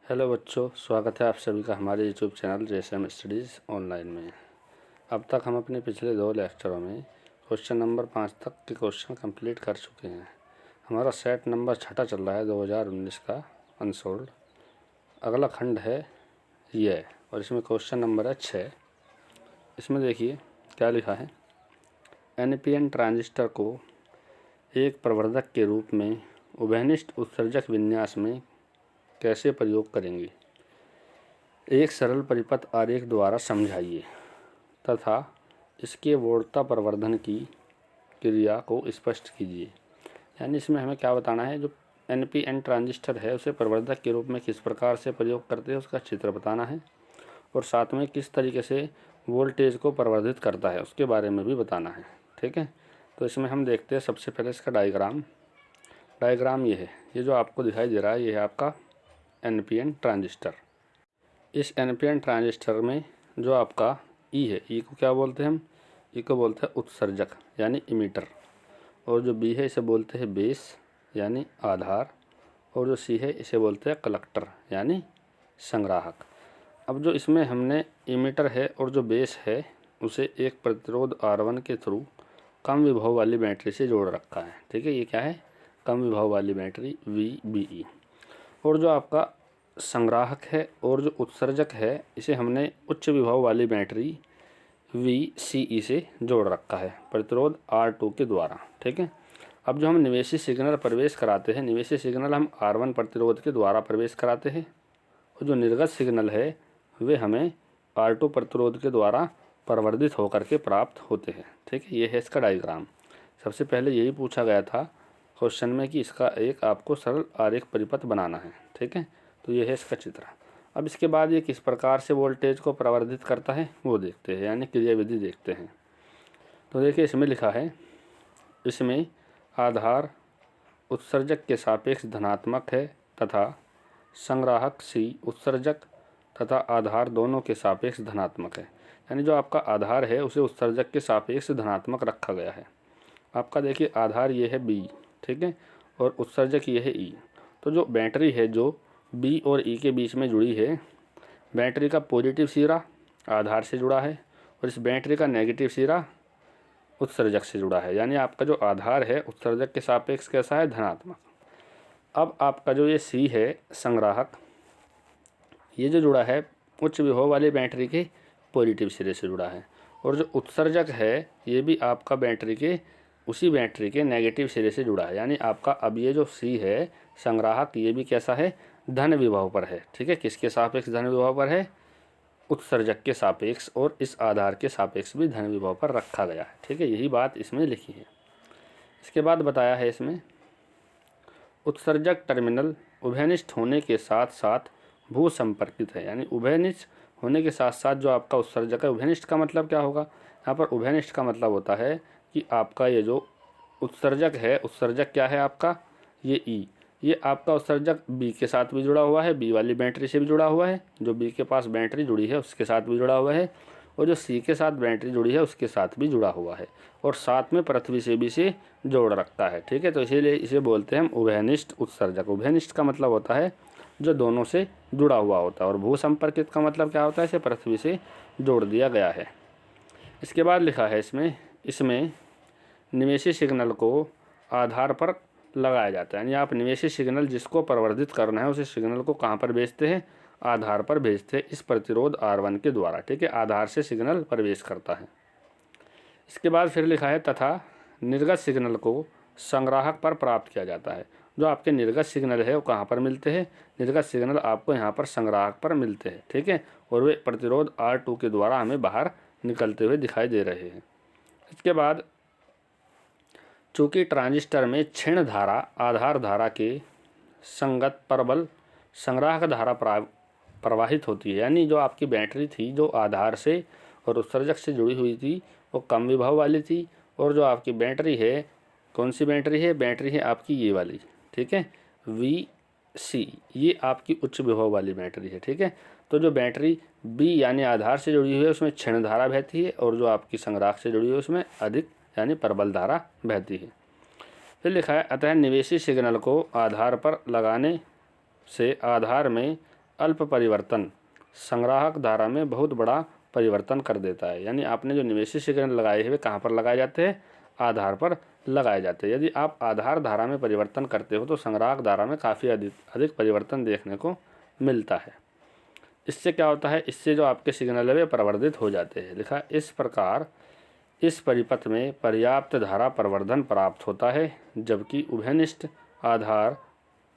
Hello बच्चों, स्वागत है आप सभी का हमारे YouTube channel JSM studies online में। अब तक हम अपने पिछले 2 लेक्चरों में क्वेश्चन नंबर 5 तक के क्वेश्चन कंप्लीट कर चुके हैं। हमारा सेट नंबर 6 चल रहा है 2019 का अनसोल्ड। अगला खंड है ये और इसमें क्वेश्चन नंबर है 6। इसमें देखिए क्या लिखा है। एनपीएन ट्रांजिस्टर को एक प्रवर्धक के रूप में उभयनिष्ठ उत्सर्जक विन्यास में कैसे प्रयोग करेंगे, एक सरल परिपथ आरेख द्वारा समझाइए तथा इसके वोल्टता प्रवर्धन की क्रिया को स्पष्ट कीजिए। यानी इसमें हमें क्या बताना है, जो एनपीएन ट्रांजिस्टर है उसे प्रवर्धक के रूप में किस प्रकार से प्रयोग करते हैं उसका चित्र बताना है और साथ में किस तरीके से वोल्टेज को प्रवर्धित करता है उसके बारे में भी बताना है। ठीक है, तो इसमें हम देखते हैं सबसे पहले इसका डायग्राम ये है। ये जो आपको दिखाई दे रहा है ये है आपका एनपीएन ट्रांजिस्टर। इस एनपीएन ट्रांजिस्टर में जो आपका ई है, ई को क्या बोलते हैं हम, ई को बोलते हैं उत्सर्जक यानी इमीटर, और जो बी है इसे बोलते हैं बेस यानी आधार, और जो सी है इसे बोलते हैं कलेक्टर यानी संग्राहक। अब जो इसमें हमने इमीटर है और जो बेस है उसे एक प्रतिरोध R1 के थ्रू कम विभव वाली बैटरी से जोड़ रखा है। ठीक है, ये क्या है, कम विभव वाली बैटरी VBE। और जो आपका संग्राहक है और जो उत्सर्जक है इसे हमने उच्च विभव वाली बैटरी VCE से जोड़ रखा है प्रतिरोध R2 के द्वारा। ठीक है, अब जो हम निवेशी सिग्नल प्रवेश कराते हैं, निवेशी सिग्नल हम R1 प्रतिरोध के द्वारा प्रवेश कराते हैं और जो निर्गत सिग्नल है वे हमें R2 प्रतिरोध के द्वारा प्रवर्धित होकर के प्राप्त होते हैं। ठीक है, ये है इसका डायग्राम। सबसे पहले यही पूछा गया था क्वेश्चन में कि इसका एक आपको सरल आरेख परिपथ बनाना है। ठीक है, तो ये है इसका चित्र। अब इसके बाद ये किस प्रकार से वोल्टेज को प्रवर्धित करता है वो देखते हैं, यानी क्रियाविधि देखते हैं। तो देखिए इसमें लिखा है, इसमें आधार उत्सर्जक के सापेक्ष धनात्मक है तथा संग्राहक C उत्सर्जक तथा आधार दोनों के सापेक्ष धनात्मक है। यानी जो आपका आधार है उसे उत्सर्जक के सापेक्ष धनात्मक रखा गया है। आपका देखिए आधार ये है B, ठीक है, और उत्सर्जक ये है E। तो जो बैटरी है जो B और E के बीच में जुड़ी है, बैटरी का पॉजिटिव सिरा आधार से जुड़ा है और इस बैटरी का नेगेटिव सिरा उत्सर्जक से जुड़ा है। यानी आपका जो आधार है उत्सर्जक के सापेक्ष कैसा है, धनात्मक। अब आपका जो ये C है संग्राहक, ये जो जुड़ा है उच्च विभव वाली बैटरी के पॉजिटिव सिरे से जुड़ा है, और जो उत्सर्जक है ये भी आपका बैटरी के उसी बैटरी के नेगेटिव सिरे से जुड़ा है। यानी आपका अब ये जो C है संग्राहक ये भी कैसा है, धन विभव पर है। ठीक है, किसके सापेक्ष धन विभव पर है, उत्सर्जक के सापेक्ष, और इस आधार के सापेक्ष भी धन विभव पर रखा गया है। ठीक है, यही बात इसमें लिखी है। इसके बाद बताया है इसमें उत्सर्जक टर्मिनल उभयनिष्ठ होने के साथ साथ भू संपर्कित है। यानी उभयनिष्ठ होने के साथ साथ जो आपका उत्सर्जक है, उभयनिष्ठ का मतलब क्या होगा, यहाँ पर उभयनिष्ठ का मतलब होता है कि आपका ये जो उत्सर्जक है, उत्सर्जक क्या है आपका, ये E, ये आपका उत्सर्जक B के साथ भी जुड़ा हुआ है, B वाली बैटरी से भी जुड़ा हुआ है, जो B के पास बैटरी जुड़ी है उसके साथ भी जुड़ा हुआ है, और जो C के साथ बैटरी जुड़ी है उसके साथ भी जुड़ा हुआ है, और साथ में पृथ्वी से भी इसे जोड़ रखता है। ठीक है, तो इसीलिए इसे बोलते हैं हम उभयनिष्ठ उत्सर्जक। उभयनिष्ठ का मतलब होता है जो दोनों से जुड़ा हुआ होता है, और भू संपर्कित का मतलब क्या होता है, इसे पृथ्वी से जोड़ दिया गया है। इसके बाद लिखा है इसमें निवेशी सिग्नल को आधार पर लगाया जाता है। यानी आप निवेशी सिग्नल जिसको प्रवर्धित करना है उसे सिग्नल को कहाँ पर भेजते हैं, आधार पर भेजते हैं, इस प्रतिरोध R1 के द्वारा। ठीक है, आधार से सिग्नल प्रवेश करता है। इसके बाद फिर लिखा है तथा निर्गत सिग्नल को संग्राहक पर प्राप्त किया जाता है। जो आपके निर्गत सिग्नल है वो कहाँ पर मिलते हैं, निर्गत सिग्नल आपको यहाँ पर संग्राहक पर मिलते हैं। ठीक है, और वे प्रतिरोध R2 के द्वारा हमें बाहर निकलते हुए दिखाई दे रहे हैं। इसके बाद चूँकि ट्रांजिस्टर में क्षीण धारा आधार धारा के संगत प्रबल संग्राहक धारा प्रवाहित होती है। यानी जो आपकी बैटरी थी जो आधार से और उत्सर्जक से जुड़ी हुई थी वो कम विभव वाली थी, और जो आपकी बैटरी है, कौन सी बैटरी है, बैटरी है आपकी ये वाली। ठीक है, VC, ये आपकी उच्च विभव वाली बैटरी है। ठीक है, तो जो बैटरी B यानी आधार से जुड़ी हुई है उसमें क्षीण धारा बहती है, और जो आपकी संग्राहक से जुड़ी हुई है उसमें अधिक यानी प्रबल धारा बहती है। फिर लिखा है अतः निवेशी सिग्नल को आधार पर लगाने से आधार में अल्प परिवर्तन संग्राहक धारा में बहुत बड़ा परिवर्तन कर देता है। यानी आपने जो निवेशी सिग्नल लगाए हैं वे कहाँ पर लगाए जाते हैं? आधार पर लगाए जाते हैं। यदि आप आधार धारा में परिवर्तन करते हो तो संग्राहक धारा में काफ़ी अधिक परिवर्तन देखने को मिलता है। इससे क्या होता है? इससे जो आपके सिग्नल है वे प्रवर्धित हो जाते हैं। लिखा इस प्रकार इस परिपथ में पर्याप्त धारा प्रवर्धन प्राप्त होता है, जबकि उभयनिष्ठ आधार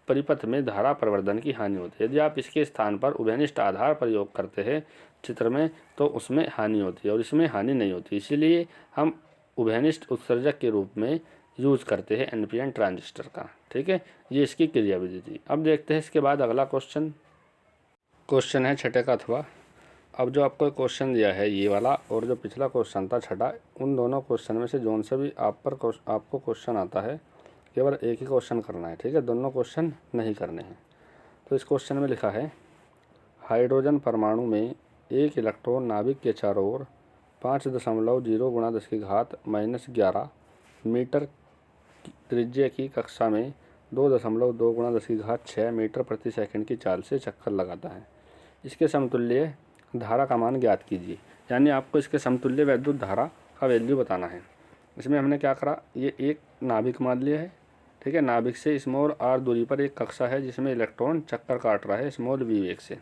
परिपथ में धारा प्रवर्धन की हानि होती है। यदि आप इसके स्थान पर उभयनिष्ठ आधार प्रयोग करते हैं चित्र में तो उसमें हानि होती है और इसमें हानि नहीं होती। इसीलिए हम उभयनिष्ठ उत्सर्जक के रूप में यूज करते हैं एनपीएन ट्रांजिस्टर का। ठीक है, ये इसकी क्रियाविधि थी। अब देखते हैं इसके बाद अगला क्वेश्चन है छठे का अथवा। अब जो आपको क्वेश्चन दिया है ये वाला और जो पिछला क्वेश्चन था छठा, उन दोनों क्वेश्चन में से जोन से भी आपको क्वेश्चन आता है केवल एक ही क्वेश्चन करना है। ठीक है, दोनों क्वेश्चन नहीं करने हैं। तो इस क्वेश्चन में लिखा है हाइड्रोजन परमाणु में एक इलेक्ट्रॉन नाभिक के चारों ओर 5.0 × 10⁻⁻11 मीटर त्रिज्या की कक्षा में 2.2 × 10⁻6 मीटर प्रति सेकंड की चाल से चक्कर लगाता है। इसके समतुल्य धारा का मान ज्ञात कीजिए। यानी आपको इसके समतुल्य वैद्युत धारा का वैल्यू बताना है। इसमें हमने क्या करा, ये एक नाभिक मान लिया है। ठीक है, नाभिक से स्मॉल r दूरी पर एक कक्षा है जिसमें इलेक्ट्रॉन चक्कर काट रहा है स्मॉल v वेग से।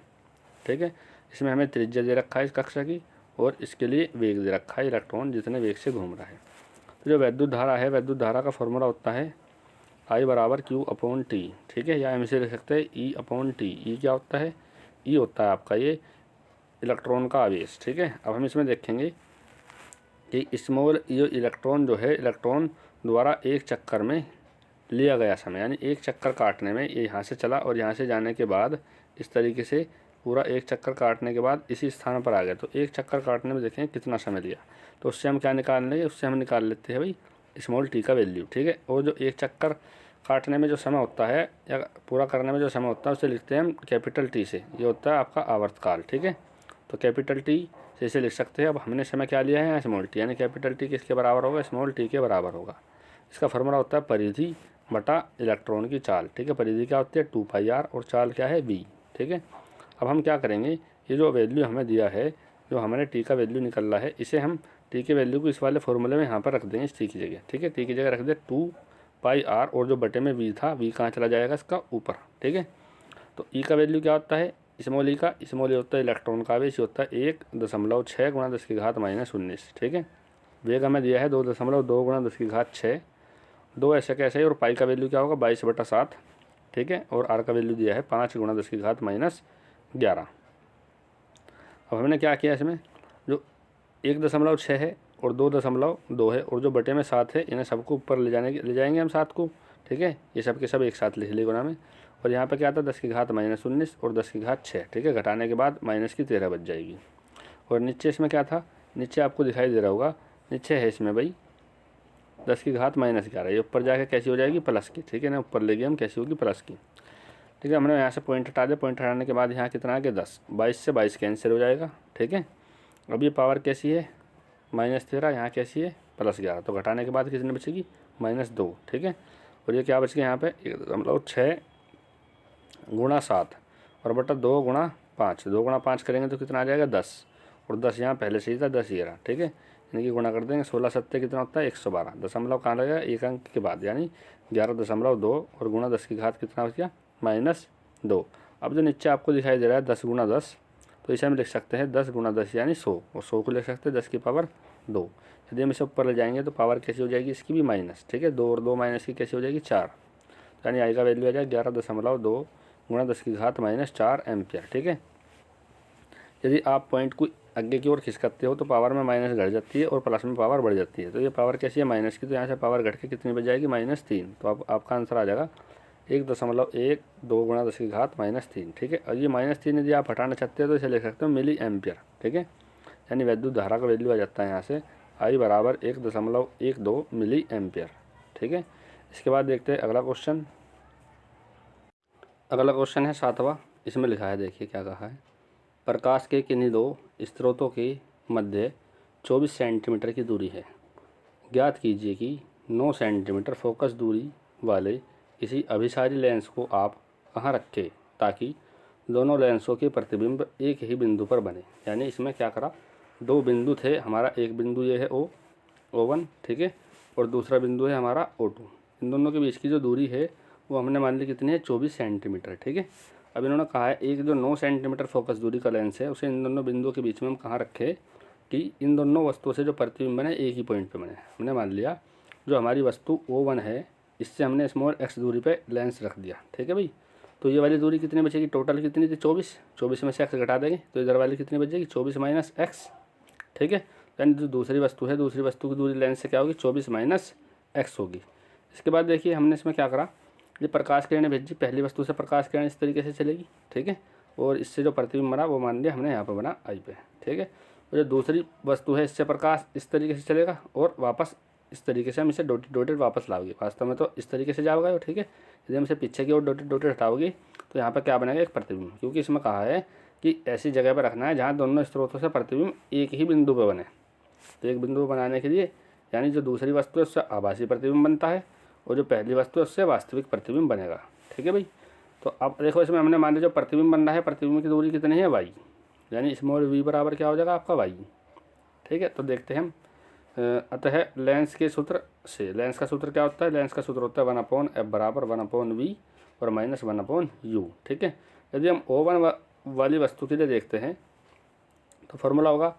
ठीक है, इसमें हमें त्रिज्या दे रखा है इस कक्षा की और इसके लिए वेग दे रखा है इलेक्ट्रॉन जितने वेग से घूम रहा है। तो जो वैद्युत धारा है, वैद्युत धारा का फॉर्मूला होता है I = Q/T। ठीक है, या हम इसे लिख सकते हैं E/T। ई क्या होता है? ई होता है आपका ये इलेक्ट्रॉन का आवेश। ठीक है, अब हम इसमें देखेंगे कि स्मॉल ये इलेक्ट्रॉन जो है इलेक्ट्रॉन द्वारा एक चक्कर में लिया गया समय, यानी एक चक्कर काटने में ये यहाँ से चला और यहाँ से जाने के बाद इस तरीके से पूरा एक चक्कर काटने के बाद इसी स्थान पर आ गया। तो एक चक्कर काटने में देखें कितना समय लिया, तो उससे हम क्या निकाल लेंगे? उससे हम निकाल लेते हैं भाई स्मॉल टी का वैल्यू। ठीक है, और जो एक चक्कर काटने में जो समय होता है या पूरा करने में जो समय होता है उसे लिखते हैं हम कैपिटल टी से। ये होता है आपका आवर्तकाल। ठीक है, तो कैपिटल टी से इसे लिख सकते हैं। अब हमने समय क्या लिया है यहाँ? स्मॉल टी, यानी कैपिटल टी किसके बराबर होगा? स्मॉल टी के बराबर होगा। इसका फॉर्मूला होता है परिधि बटा इलेक्ट्रॉन की चाल। ठीक है, परिधि क्या होती है? 2πr और चाल क्या है? v। ठीक है, अब हम क्या करेंगे, ये जो वैल्यू हमें दिया है, जो हमारे टी का वैल्यू निकल रहा है, इसे हम टी के वैल्यू को इस वाले फॉर्मूले में यहाँ पर रख देंगे, इस टी की जगह। ठीक है, टी की जगह रख दे 2πr और जो बटे में v था, v कहाँ चला जाएगा? इसका ऊपर। ठीक है, तो ई का वैल्यू क्या होता है? स्मॉल ई का, स्मॉल ई होता है इलेक्ट्रॉन का आवेश, होता है 1.6 × 10⁻⁻19। ठीक है, वेग हमें दिया है 2.2 × 10⁻6, 2 ऐसे कैसे है, और पाई का वैल्यू क्या होगा? 22/7। ठीक है, और आर का वैल्यू दिया है 5 × 10⁻11। अब हमने क्या किया, इसमें जो 1.6 है और 2.2 है और जो बटे में 7 है, इन्हें सबको ऊपर ले जाएंगे हम 7 को। ठीक है, ये सब के सब एक साथ लिख लिए गुणा में, और यहाँ पे क्या था? 10⁻19 और 10⁻6। ठीक है, घटाने के बाद -13 बच जाएगी। और नीचे इसमें क्या था? नीचे आपको दिखाई दे रहा होगा, नीचे है इसमें भाई 10⁻11। ये ऊपर जाके कैसी हो जाएगी? प्लस की। ठीक है ना, ऊपर ले गए हम, कैसी होगी? प्लस की। ठीक है, हमने यहाँ से पॉइंट हटा दिया। पॉइंट हटाने के बाद यहाँ कितना आ गया? 10। 22 से 22 कैंसिल हो जाएगा। ठीक है, अब ये पावर कैसी है? -13। यहाँ कैसी है? +11। तो घटाने के बाद कितनी बचेगी? -2। ठीक है, और ये क्या बच गया यहाँ पे? 1.6 × 7 और बटा 2 × 5। 2 × 5 करेंगे तो कितना आ जाएगा? 10। और 10 यहाँ पहले से ही था, 10 ये रहा। ठीक है, इनकी गुणा कर देंगे। 16 7 कितना होता है? 112। दशमलव कहाँ लगेगा? एक अंक के बाद, यानी 11.2 और गुणा 10 की घात कितना हो गया? -2। अब जो नीचे आपको दिखाई दे रहा है 10 × 10, तो इसे हम लिख सकते हैं 10 × 10 यानी 100, और 100 को लिख सकते हैं 10⁻2। यदि हम इसे ऊपर ले जाएंगे तो पावर कैसी हो जाएगी? इसकी भी माइनस। ठीक है, 2 और 2 माइनस की कैसी हो जाएगी? 4। यानी आई का वैल्यू आ जाएगा 11.2 × 10⁻4 एम्पियर। ठीक है, यदि आप पॉइंट को आगे की ओर खिसकते हो तो पावर में माइनस घट जाती है और प्लस में पावर बढ़ जाती है। तो ये पावर कैसी है? माइनस की, तो यहाँ से पावर घट के कितनी बच जाएगी? -3। तो अब आपका आंसर आ जाएगा 1.12 × 10⁻3। ठीक है, और ये -3 यदि आप हटाना चाहते हो तो इसे लिख सकते हो मिली एम्पियर। ठीक है, यानी वैद्युत धारा का वैल्यू आ जाता है यहाँ से I = 1.12 मिली एम्पियर। ठीक है, इसके बाद देखते हैं अगला क्वेश्चन। अगला क्वेश्चन है 7वां। इसमें लिखा है, देखिए क्या कहा है। प्रकाश के किन्हीं दो स्रोतों के मध्य 24 सेंटीमीटर की दूरी है। ज्ञात कीजिए कि 9 सेंटीमीटर फोकस दूरी वाले किसी अभिसारी लेंस को आप कहाँ रखें ताकि दोनों लेंसों के प्रतिबिंब एक ही बिंदु पर बने। यानी इसमें क्या करा, दो बिंदु थे हमारा, एक बिंदु ये है O1, ठीक है, और दूसरा बिंदु है हमारा O2। इन दोनों के बीच की जो दूरी है वो हमने मान ली कितनी है, 24 सेंटीमीटर, ठीक है। अब इन्होंने कहा है एक जो 9 सेंटीमीटर फोकस दूरी का लेंस है उसे इन दोनों बिंदुओं के बीच में हम कहाँ रखें कि इन दोनों वस्तुओं से जो प्रतिबिंब बने एक ही पॉइंट पे बने। हमने मान लिया जो हमारी वस्तु O1 है इससे हमने स्मॉल x दूरी पे लेंस रख दिया, ठीक है भाई। तो ये वाली दूरी कितनी बचेगी, टोटल कितनी थी 24 में से x घटा देंगे तो इधर वाली कितनी बचेगी 24 माइनस x, ठीक है। यानी जो दूसरी वस्तु है, दूसरी वस्तु की दूरी लेंस से क्या होगी 24 माइनस x होगी। इसके बाद देखिए हमने इसमें क्या करा, ये प्रकाश किरणें भेजी, पहली वस्तु से प्रकाश किरण इस तरीके से चलेगी, ठीक है, और इससे जो प्रतिबिंब बना वो मान लिया हमने यहाँ पर बना आई पे, ठीक है। और जो दूसरी वस्तु है इससे प्रकाश इस तरीके से चलेगा और वापस इस तरीके से हम इसे डॉटेड वापस लाओगे, वास्तव में तो इस तरीके से जाओगे, ठीक है। यदि हम इसे पीछे की ओर डॉटेड हटाओगे तो यहाँ पर क्या बनेगा, एक प्रतिबिंब, क्योंकि इसमें कहा है कि ऐसी जगह पर रखना है जहाँ दोनों स्रोतों से प्रतिबिंब एक ही बिंदु पर बने। तो एक बिंदु बनाने के लिए यानी जो दूसरी वस्तु है उससे आभासी प्रतिबिंब बनता है और जो पहली वस्तु है उससे वास्तविक प्रतिबिंब बनेगा, ठीक है भाई। तो अब देखो इसमें हमने मान लिया जो प्रतिबिंब बन रहा है, प्रतिबिंब की दूरी कितनी है y, यानी स्मॉल v बराबर क्या हो जाएगा आपका y, ठीक है। तो देखते हैं हम, अतः लेंस के सूत्र से, लेंस का सूत्र क्या होता है, लेंस का सूत्र होता है 1/f बराबर 1/v और माइनस 1/u, ठीक है। यदि हम O1 वाली वस्तु के लिए देखते हैं तो फॉर्मूला होगा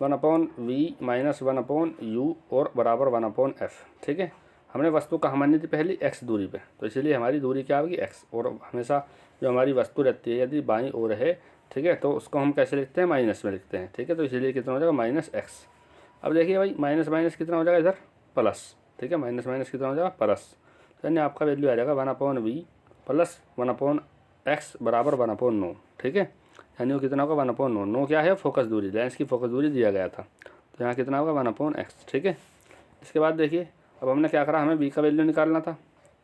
1/v माइनस 1/u और बराबर 1/f, ठीक है। हमने वस्तु कहाँ मानी थी पहली x दूरी पे, तो इसीलिए हमारी दूरी क्या होगी x, और हमेशा जो हमारी वस्तु रहती है यदि बाईं ओर है, ठीक है, तो उसको हम कैसे लिखते हैं, माइनस में लिखते हैं, ठीक है। तो इसीलिए कितना हो जाएगा माइनस x। अब देखिए भाई माइनस माइनस कितना हो जाएगा इधर प्लस, ठीक है, माइनस माइनस कितना हो जाएगा प्लस, यानी आपका वैल्यू आ जाएगा 1/v प्लस 1/x बराबर 1/9, ठीक है। यानी वो कितना होगा 1/9, 9 क्या है फोकस दूरी, लेंस की फोकस दूरी दिया गया था, तो यहाँ कितना होगा 1/x, ठीक है। इसके बाद देखिए अब हमने क्या करा, हमें v का वैल्यू निकालना था,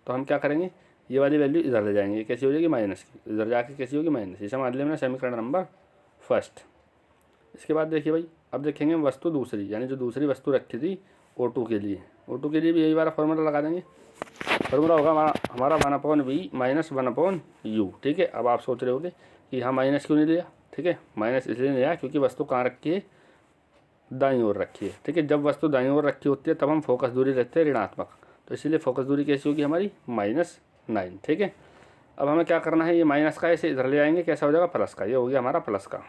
तो हम क्या करेंगे, ये वाली वैल्यू इधर ले जाएंगे, कैसी हो जाएगी माइनस की, इधर जाके कैसी होगी माइनस, इसे मान लिया हमने समीकरण नंबर फर्स्ट। इसके बाद देखिए भाई अब देखेंगे वस्तु दूसरी, यानी जो दूसरी वस्तु रखी थी O2 के लिए, O2 के लिए भी यही वाला फॉर्मूला लगा देंगे। फॉर्मूला होगा हमारा 1/v माइनस 1/u, ठीक है। अब आप सोच रहे होगे कि यहाँ माइनस क्यों नहीं लिया, ठीक है, माइनस इसलिए नहीं लिया क्योंकि वस्तु कहाँ रखी है, दाईं ओर रखी है, ठीक है। जब वस्तु दाईं ओर रखी होती है तब हम फोकस दूरी रखते हैं ऋणात्मक, तो इसीलिए फोकस दूरी कैसी होगी हमारी -9, ठीक है। अब हमें क्या करना है, ये माइनस का इसे इधर ले आएंगे, कैसा हो जाएगा प्लस का, ये हो गया हमारा प्लस का।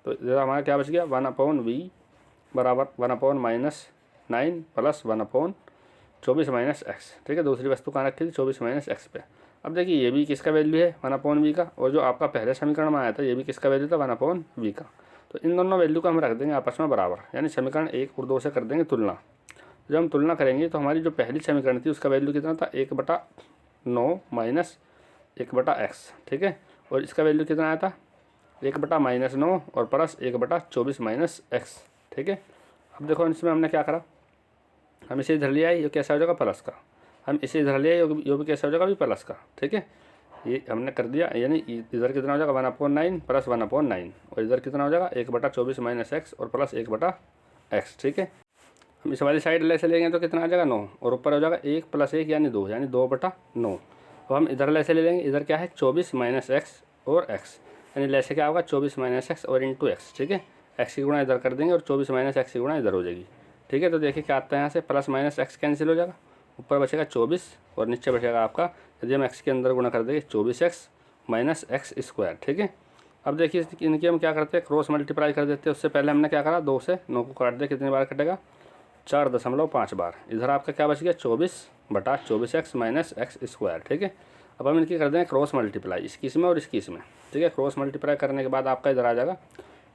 तो इधर हमारा क्या बच गया 1/v बराबर 1/-9 प्लस 1/24 माइनस x, ठीक है। दूसरी वस्तु कहाँ रखी थी 24 माइनस x पे। अब देखिए ये भी किसका वैल्यू है 1/v का, और जो आपका पहले समीकरण में आया था ये भी किसका वैल्यू था 1/v का। तो इन दोनों वैल्यू को हम रख देंगे आपस में बराबर, यानी समीकरण 1 और 2 से कर देंगे तुलना। जब हम तुलना करेंगे तो हमारी जो पहली समीकरण थी उसका वैल्यू कितना था 1/9 माइनस 1/x, ठीक है, और इसका वैल्यू कितना आया था 1/-9 और प्लस 1/24 माइनस x, ठीक है। अब देखो इसमें हमने क्या करा, हम इसे इधर ले आए, ये कैसा हो जाएगा प्लस का, हम इसे इधर ले आए, ये भी कैसा हो जाएगा भी प्लस का, ठीक है। ये हमने कर दिया, यानी इधर कितना हो जाएगा 1/9 प्लस 1/9 और इधर कितना हो जाएगा 1/24 माइनस x और प्लस 1/x, ठीक है। हम इस वाली साइड ले चलेंगे तो कितना आ जाएगा 9 और ऊपर हो जाएगा 1 + 1 यानी 2, यानी 2/9। तो हम इधर ले से ले लेंगे, इधर क्या है 24 माइनस x और x, यानी ले से क्या होगा 24 माइनस x और इंटू x, ठीक है। x की गुणा इधर कर देंगे और 24 माइनस x की गुणा इधर हो जाएगी, ठीक है। तो देखिए क्या आता है यहाँ से प्लस माइनस x कैंसिल हो जाएगा, ऊपर बचेगा 24 और नीचे बचेगा आपका, यदि हम x के अंदर गुणा कर देंगे 24x माइनस x², ठीक है। अब देखिए इनकी हम क्या करते हैं क्रॉस मल्टीप्लाई कर देते हैं। उससे पहले हमने क्या करा 2 से 9 को काट दिया, कितनी बार कटेगा 4.5 बार। इधर आपका क्या बच गया 24/24x माइनस x², ठीक है। अब हम इनकी कर देंगे क्रॉस मल्टीप्लाई, इसकी इसमें और इसकी इसमें, ठीक है। क्रॉस मल्टीप्लाई करने के बाद आपका इधर आ जाएगा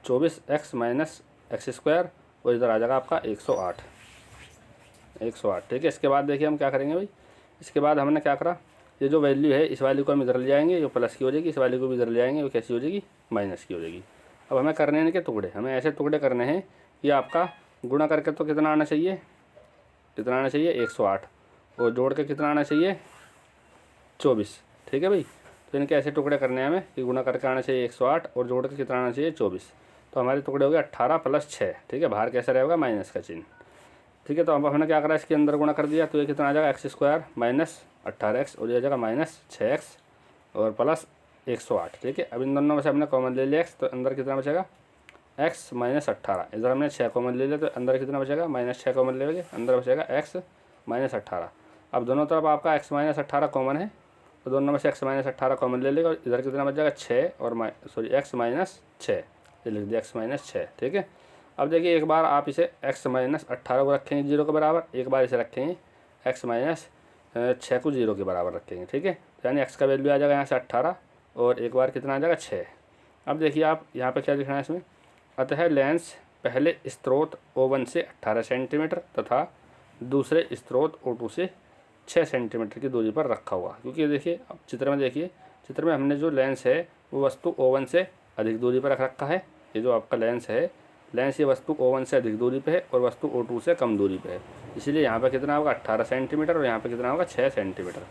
24x माइनस x² और इधर आ जाएगा आपका 108, ठीक है। इसके बाद देखिए हम क्या करेंगे भाई, इसके बाद हमने क्या करा, ये जो वैल्यू है इस वैल्यू को हम इधर ले जाएंगे, जो प्लस की हो जाएगी, इस वैल्यू को भी इधर ले जाएंगे, वो कैसी हो जाएगी माइनस की हो जाएगी। अब हमें करने हैं इनके टुकड़े, हमें ऐसे टुकड़े करने हैं कि आपका गुणा करके तो कितना आना चाहिए 108 और जोड़ के कितना आना चाहिए 24, ठीक है भाई। तो इनके ऐसे टुकड़े करने हैं हमें कि गुणा करके आना चाहिए 108 और जोड़ के कितना आना चाहिए 24। तो हमारे टुकड़े हो गए 18 + 6, ठीक है। बाहर कैसा रहेगा माइनस का चिन्ह, ठीक है। तो अब हमने क्या करा इसके अंदर गुणा कर दिया, तो ये कितना आ जाएगा x² माइनस 18x और ये आ जाएगा माइनस 6x और प्लस 108, ठीक है। अब इन दोनों में से हमने कॉमन ले लिया x, तो अंदर कितना बचेगा x माइनस 18। इधर हमने 6 कॉमन ले लिया तो अंदर कितना बचेगा -6 कॉमन ले लेंगे, अंदर बचेगा x माइनस 18। अब दोनों तरफ आपका x माइनस 18 कॉमन है, तो दोनों में से x माइनस 18 कॉमन ले लेगा और इधर कितना बच जाएगा 6 और x माइनस 6, ये लिख दिया x माइनस 6, ठीक है। अब देखिए एक बार आप इसे x माइनस 18 को रखेंगे 0 के बराबर, एक बार इसे रखेंगे x माइनस 6 को 0 के बराबर रखेंगे, ठीक है। यानी x का वैल्यू आ जाएगा यहाँ से 18 और एक बार कितना आ जाएगा 6। अब देखिए आप यहाँ पे क्या लिखना है इसमें, अतः लेंस पहले स्रोत O1 से 18 सेंटीमीटर तथा दूसरे स्रोत O2 से 6 सेंटीमीटर की दूरी पर रखा हुआ। क्योंकि देखिए अब चित्र में देखिए, चित्र में हमने जो लेंस है वो वस्तु O1 से अधिक दूरी पर रख रखा है। ये जो आपका लेंस है, लेंस ये वस्तु O1 से अधिक दूरी पे है और वस्तु O2 से कम दूरी पे है, इसलिए यहाँ पे कितना होगा 18 सेंटीमीटर और यहाँ पे कितना होगा 6 सेंटीमीटर।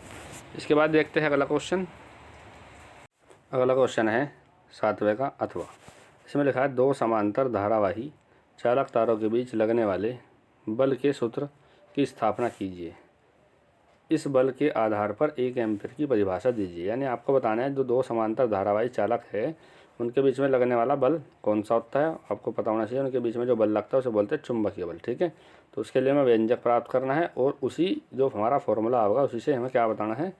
इसके बाद देखते हैं अगला क्वेश्चन। अगला क्वेश्चन है 7वें का अथवा। इसमें लिखा है 2 समांतर धारावाही चालक तारों के बीच लगने वाले बल के सूत्र की स्थापना कीजिए। इस बल के आधार पर 1 एम्पीयर की परिभाषा दीजिए। यानी आपको बताना है जो 2 समांतर धारावाही चालक है उनके बीच में लगने वाला बल कौन सा होता है, आपको पता होना चाहिए। उनके बीच में जो बल लगता है उसे बोलते हैं चुंबकीय बल, ठीक है। तो उसके लिए हमें व्यंजक प्राप्त करना है और उसी जो हमारा फॉर्मूला होगा उसी से हमें क्या बताना है,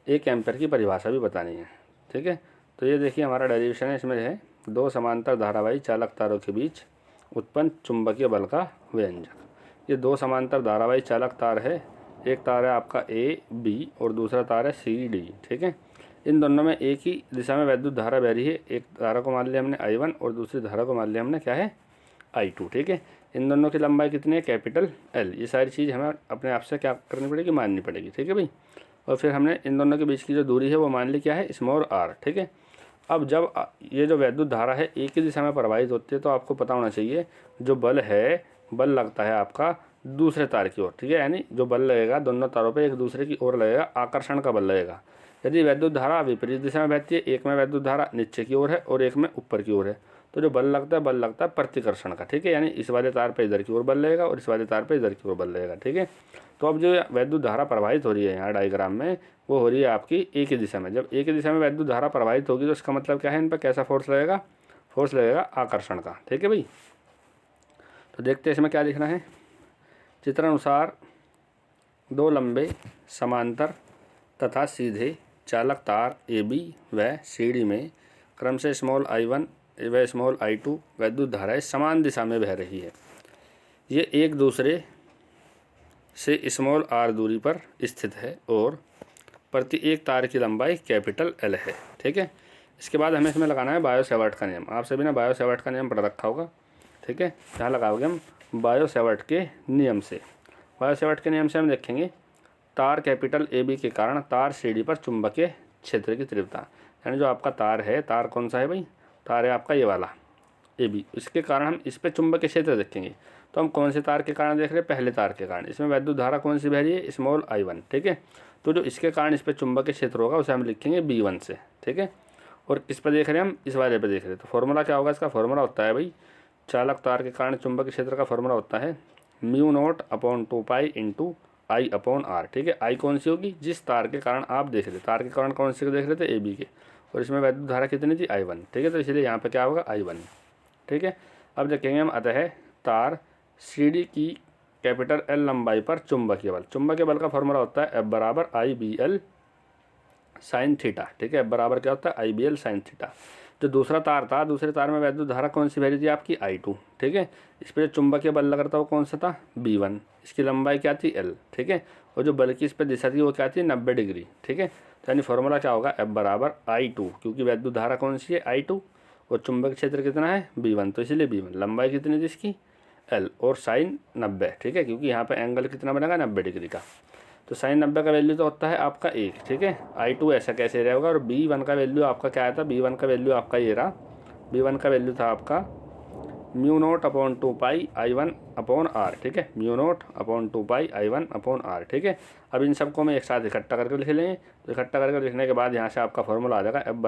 1 एम्पीयर की परिभाषा भी बतानी है, ठीक है। तो ये देखिए हमारा डेरिवेशन है, इसमें है 2 समांतर धारावाही चालक तारों के बीच उत्पन्न चुंबकीय बल का व्यंजक। ये 2 समांतर धारावाही चालक तार है, एक तार है आपका AB और दूसरा तार है CD, ठीक है। इन दोनों में एक ही दिशा में वैद्युत धारा बह रही है। एक धारा को मान लिया हमने I1 और दूसरी धारा को मान लिया हमने क्या है I2, ठीक है। इन दोनों की लंबाई कितनी है कैपिटल L। ये सारी चीज़ हमें अपने आप से क्या करनी पड़ेगी, माननी पड़ेगी, ठीक है भाई। और फिर हमने इन दोनों के बीच की जो दूरी है वो मान ली क्या है स्मॉल r, ठीक है। अब जब ये जो वैद्युत धारा है एक ही दिशा में प्रवाहित होती है तो आपको पता होना चाहिए जो बल है, बल लगता है आपका दूसरे तार की ओर, ठीक है। यानी जो बल लगेगा दोनों तारों पे एक दूसरे की ओर लगेगा, आकर्षण का बल लगेगा। यदि वैद्युत धारा विपरीत दिशा में बहती है, एक में वैद्युत धारा नीचे की ओर है और एक में ऊपर की ओर है, तो जो बल लगता है प्रतिकर्षण का, ठीक है। यानी इस वाले तार पे इधर की ओर बल लगेगा और इस वाले तार पे इधर की ओर बल लगेगा, ठीक है। तो अब जो वैद्युत धारा प्रवाहित हो रही है यहाँ डायग्राम में, वो हो रही है आपकी एक ही दिशा में। जब एक ही दिशा में वैद्युत धारा प्रवाहित होगी तो इसका मतलब क्या है, इन पर कैसा फोर्स लगेगा, फोर्स लगेगा आकर्षण का, ठीक है भाई। तो देखते हैं इसमें क्या लिखना है। चित्रानुसार 2 लंबे समांतर तथा सीधे चालक तार AB व CD में क्रमशः स्मॉल I1 व स्मॉल I2 वैद्युत धाराएं समान दिशा में बह रही है। ये एक दूसरे से स्मॉल r दूरी पर स्थित है और प्रति एक तार की लंबाई कैपिटल L है, ठीक है। इसके बाद हमें इसमें लगाना है बायो-सैवर्ट का नियम। आप सभी ने बायो-सैवर्ट का नियम पढ़ रखा होगा, ठीक है। यहाँ लगाओगे हम बायो-सैवर्ट के नियम से। बायो-सैवर्ट के नियम से हम देखेंगे तार कैपिटल AB के कारण तार CD पर चुंबकीय क्षेत्र की तीव्रता। यानी जो आपका तार है, तार कौन सा है भाई, तार है आपका ये वाला AB, इसके कारण हम इस पर चुंबकीय क्षेत्र देखेंगे। तो हम कौन से तार के कारण देख रहे हैं, पहले तार के कारण। इसमें वैद्युत धारा कौन सी बह रही है, स्मॉल I1, ठीक है। तो जो इसके कारण इस पर चुंबकीय क्षेत्र होगा उसे हम लिखेंगे B1 से, ठीक है। और किस पर देख रहे हैं हम, इस वाले पे देख रहे हैं। तो फॉर्मूला क्या होगा, इसका फॉर्मूला होता है भाई, चालक तार के कारण चुंबकीय क्षेत्र का फॉर्मूला होता है μ0/2π × I/r, ठीक है। I कौन सी होगी, जिस तार के कारण आप देख रहे थे, तार के कारण कौन से देख रहे थे AB के, और इसमें वैद्युत धारा कितनी थी I1, ठीक है। तो इसलिए यहाँ पे क्या होगा I1, ठीक है। अब देखेंगे हम, अतः तार CD की कैपिटल L लंबाई पर चुंबकीय बल। चुंबकीय बल का फॉर्मूला होता है F = IBL sin थीटा, ठीक है। F बराबर क्या होता है IBL sin थीटा। जो दूसरा तार था, दूसरे तार में वैद्युत धारा कौन सी बह रही थी आपकी I2, ठीक है। इस पर चुंबकीय बल लग रहा था वो कौन सा था B1, इसकी लंबाई क्या थी L, ठीक है। और जो बल की इस पर दिशा थी वो क्या थी 90 डिग्री, ठीक है। तो यानी फॉर्मूला क्या होगा F = I2, क्योंकि वैद्युत धारा कौन सी है I2 और चुंबक क्षेत्र कितना है B1, तो इसलिए B1। लंबाई कितनी थी इसकी L और साइन 90, ठीक है, क्योंकि यहाँ पे एंगल कितना बनेगा 90 डिग्री का। तो साइन 90 का वैल्यू तो होता है आपका 1, ठीक है। I2 ऐसा कैसे रहेगा, और B1 का वैल्यू आपका क्या आया था, B1 का वैल्यू आपका ये रहा। B1 का वैल्यू था आपका μ0/2π I1/r, ठीक है, μ0/2π I1/r, ठीक है। अब इन सबको मैं एक साथ इकट्ठा करके लिख लेंगे। तो इकट्ठा करके लिखने के बाद यहाँ से आपका फॉर्मूला आ जाएगा F =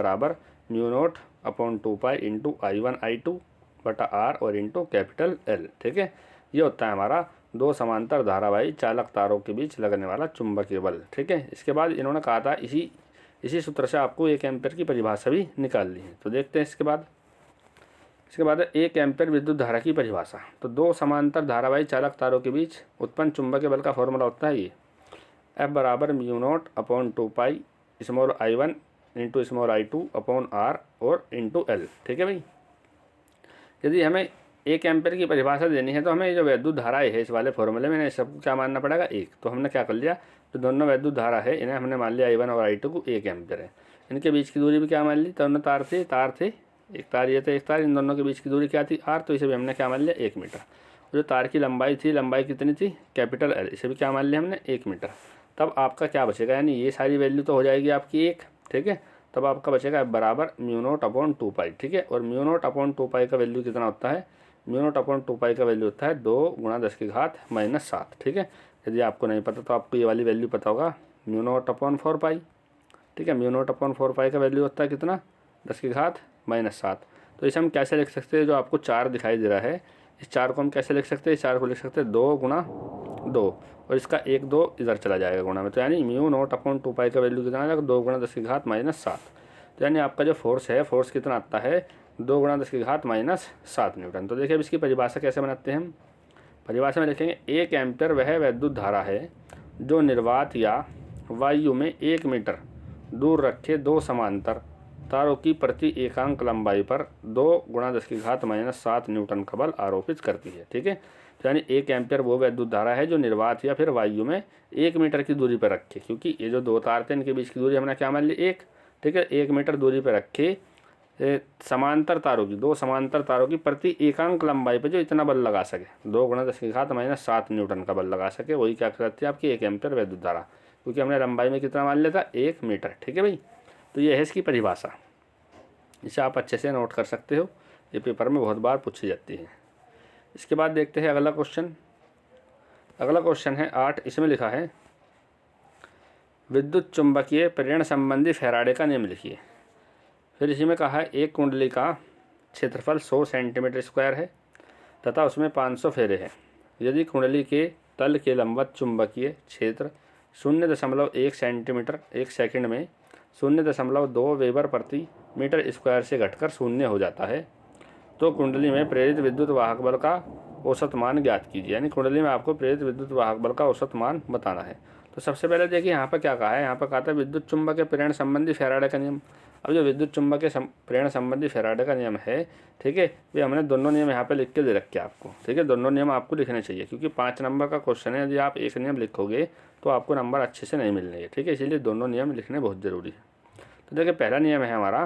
μ0/2π × I1/I2/r और इंटू कैपिटल L, ठीक है। ये होता है हमारा 2 समांतर धारावाही चालक तारों के बीच लगने वाला चुंबकीय बल, ठीक है। इसके बाद इन्होंने कहा था इसी इसी सूत्र से आपको 1 एम्पीयर की परिभाषा भी निकालनी है। तो देखते हैं इसके बाद 1 एम्पीयर विद्युत धारा की परिभाषा। तो दो समांतर धारावाही चालक तारों के बीच उत्पन्न चुंबकीय बल का फॉर्मूला होता है ये F बराबर μ0/2 small I1 into small I2/R और इंटू L। ठीक है भाई। यदि हमें 1 एम्पीयर की परिभाषा देनी है तो हमें ये जो विद्युत धारा है इस वाले फॉर्मूले में सबको क्या मानना पड़ेगा 1। तो हमने क्या कर लिया, जो दोनों विद्युत धारा है इन्हें हमने मान लिया I1 और I2 को 1 एम्पीयर है। इनके बीच की दूरी भी क्या मान ली, दोनों तार थे एक तार ये था एक तार, इन दोनों के बीच की दूरी क्या थी R, तो इसे भी हमने क्या मान लिया 1 मीटर। जो तार की लंबाई थी, लंबाई कितनी थी कैपिटल L, इसे भी क्या मान लिया हमने 1 मीटर। तब आपका क्या बचेगा, यानी ये सारी वैल्यू तो हो जाएगी आपकी 1। ठीक है, तब आपका बचेगा बराबर μ0/2 ठीक है। और μ0/2 का वैल्यू कितना होता है, μ0/2 का वैल्यू होता है 2 × 10⁻⁻⁷। ठीक है। यदि आपको नहीं पता तो आपको ये वाली वैल्यू पता होगा μ0/4 ठीक है। μ0/4 का वैल्यू होता है कितना 10⁻⁻⁷। तो इसे हम कैसे लिख सकते हैं, जो आपको 4 दिखाई दे रहा है इस 4 को हम कैसे लिख सकते हैं, इस 4 को लिख सकते हैं 2 × 2 और इसका 1 2 इधर चला जाएगा गुणा में। तो यानी μ0/2 का वैल्यू कितना आ जाएगा 2 × 10⁻⁷। तो यानी आपका जो फोर्स है, फोर्स कितना आता है 2 × 10⁻⁷ न्यूटन। तो देखिए अब इसकी परिभाषा कैसे बनाते हैं हम। परिभाषा में लिखेंगे 1 एम्पीयर वह विद्युत धारा है जो निर्वात या वायु में 1 मीटर दूर रखे दो समांतर तारों की प्रति एकांक लंबाई पर 2 × 10⁻⁷ न्यूटन का बल आरोपित करती है। ठीक है। तो यानी 1 एम्पीयर वो विद्युत धारा है जो निर्वात या फिर वायु में 1 मीटर की दूरी पर रखे, क्योंकि ये जो दो तार थे इनके बीच की दूरी हमने क्या मान ली 1। ठीक है, 1 मीटर दूरी पर रखे समांतर तारों की, दो समांतर तारों की प्रति एकांक लंबाई पर जो इतना बल लगा सके, 2 × 10⁻⁷ न्यूटन का बल लगा सके, वही क्या करती है आपकी 1 एम्पीयर विद्युत धारा, क्योंकि हमने लंबाई में कितना मान लिया था 1 मीटर। ठीक है भाई। तो ये है इसकी परिभाषा, इसे आप अच्छे से नोट कर सकते हो, ये पेपर में बहुत बार पूछी जाती है। इसके बाद देखते हैं अगला क्वेश्चन। अगला क्वेश्चन है 8। इसमें लिखा है विद्युत चुंबकीय प्रेरण संबंधी फैराडे का नियम लिखिए। फिर इसी में कहा है एक कुंडली का क्षेत्रफल 100 सेंटीमीटर² है तथा उसमें 500 फेरे हैं। यदि कुंडली के तल के लंबवत चुंबकीय क्षेत्र 0.1 सेंटीमीटर 1 सेकंड में 0.2 वेबर प्रति मीटर स्क्वायर से घटकर 0 हो जाता है, तो कुंडली में प्रेरित विद्युत वाहक बल का औसत मान ज्ञात कीजिए। यानी कुंडली में आपको प्रेरित विद्युत वाहक बल का औसत मान बताना है। तो सबसे पहले देखिए यहाँ पर क्या कहा है, यहाँ पर कहा था विद्युत चुंबकीय प्रेरण संबंधी फैराडे का नियम। अब जो विद्युत चुंबकीय प्रेरण संबंधी फैराडे का नियम है, ठीक है, ये हमने दोनों नियम यहाँ पे लिख के दे रखे आपको। ठीक है, दोनों नियम आपको लिखने चाहिए, क्योंकि 5 नंबर का क्वेश्चन है, यदि आप एक नियम लिखोगे तो आपको नंबर अच्छे से नहीं मिलने। ठीक है, इसीलिए दोनों नियम लिखने बहुत ज़रूरी है। तो देखिए पहला नियम है हमारा,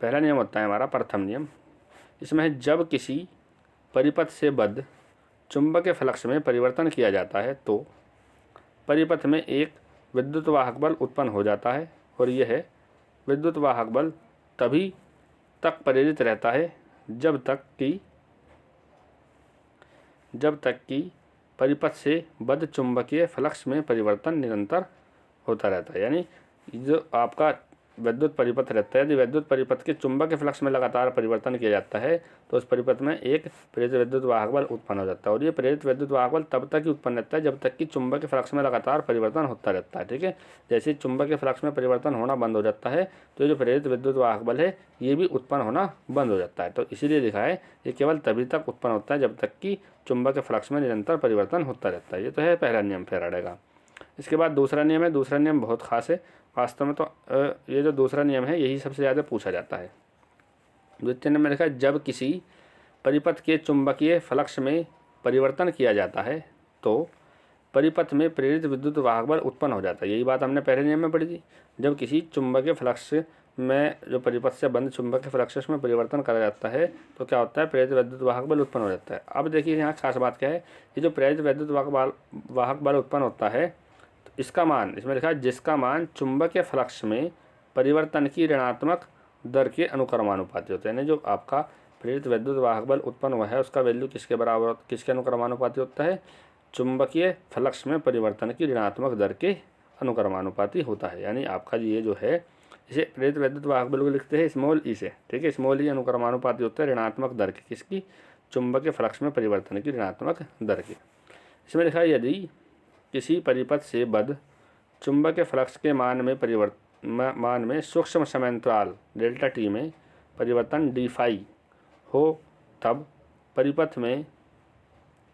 पहला नियम होता है हमारा प्रथम नियम। इसमें है जब किसी परिपथ से बद्ध चुंबकीय फ्लक्स में परिवर्तन किया जाता है तो परिपथ में एक विद्युत वाहक बल उत्पन्न हो जाता है, और यह विद्युत वाहक बल तभी तक प्रेरित रहता है जब तक कि परिपथ से बद्ध चुंबकीय फ्लक्स में परिवर्तन निरंतर होता रहता है। यानी जो आपका विद्युत परिपथ रहता है, यदि विद्युत परिपथ के चुंबकीय फ्लक्स में लगातार परिवर्तन किया जाता है तो उस परिपथ में एक प्रेरित विद्युत वाहक बल उत्पन्न हो जाता है, और ये प्रेरित विद्युत वाहक बल तब तक ही उत्पन्न रहता है जब तक कि चुंबकीय फ्लक्स में लगातार परिवर्तन होता रहता है। ठीक है, जैसे चुंबकीय फ्लक्स में परिवर्तन होना बंद हो जाता है तो ये जो प्रेरित विद्युत वाहक बल है ये भी उत्पन्न होना बंद हो जाता है। तो इसीलिए लिखा है ये केवल तभी तक उत्पन्न होता है जब तक कि चुंबकीय फ्लक्स में निरंतर परिवर्तन होता रहता है। ये तो है पहला नियम फैराडे का। इसके बाद दूसरा नियम है, दूसरा नियम बहुत खास है वास्तव में। तो ये जो दूसरा नियम है यही सबसे ज़्यादा पूछा जाता है। द्वितीय नियम में लिखा है जब किसी परिपथ के चुंबकीय फ्लक्स में परिवर्तन किया जाता है तो परिपथ में प्रेरित विद्युत वाहक बल उत्पन्न हो जाता है। यही बात हमने पहले नियम में पढ़ी थी। जब किसी चुंबकीय फ्लक्स में जो परिपथ से बंद चुंबकीय फ्लक्स में परिवर्तन करा जाता है तो क्या होता है, प्रेरित विद्युत वाहक बल उत्पन्न हो जाता है। अब देखिए यहाँ खास बात क्या है, ये जो प्रेरित विद्युत वाहक बल उत्पन्न होता है इसका मान, इसमें लिखा है जिसका मान चुंबकीय फ्लक्स में परिवर्तन की ऋणात्मक दर के अनुक्रमानुपाती होता है। यानी जो आपका प्रेरित विद्युत वाहक बल उत्पन्न हुआ है उसका वैल्यू किसके बराबर, किसके अनुक्रमानुपाती होता है, चुंबकीय फ्लक्स में परिवर्तन की ऋणात्मक दर के अनुक्रमानुपाती होता है। यानी आपका ये जो है इसे प्रेरित विद्युत वाहक बल को लिखते हैं स्मॉल ई से। ठीक है, स्मॉल ई अनुक्रमानुपाती होता है ऋणात्मक दर की, किसकी, चुंबकीय फ्लक्स में परिवर्तन की ऋणात्मक दर की। इसमें लिखा है यदि किसी परिपथ से बद्ध चुंबकीय फ्लक्स के मान में मान में सूक्ष्म समयांतराल डेल्टा टी में परिवर्तन डी फाई हो तब परिपथ में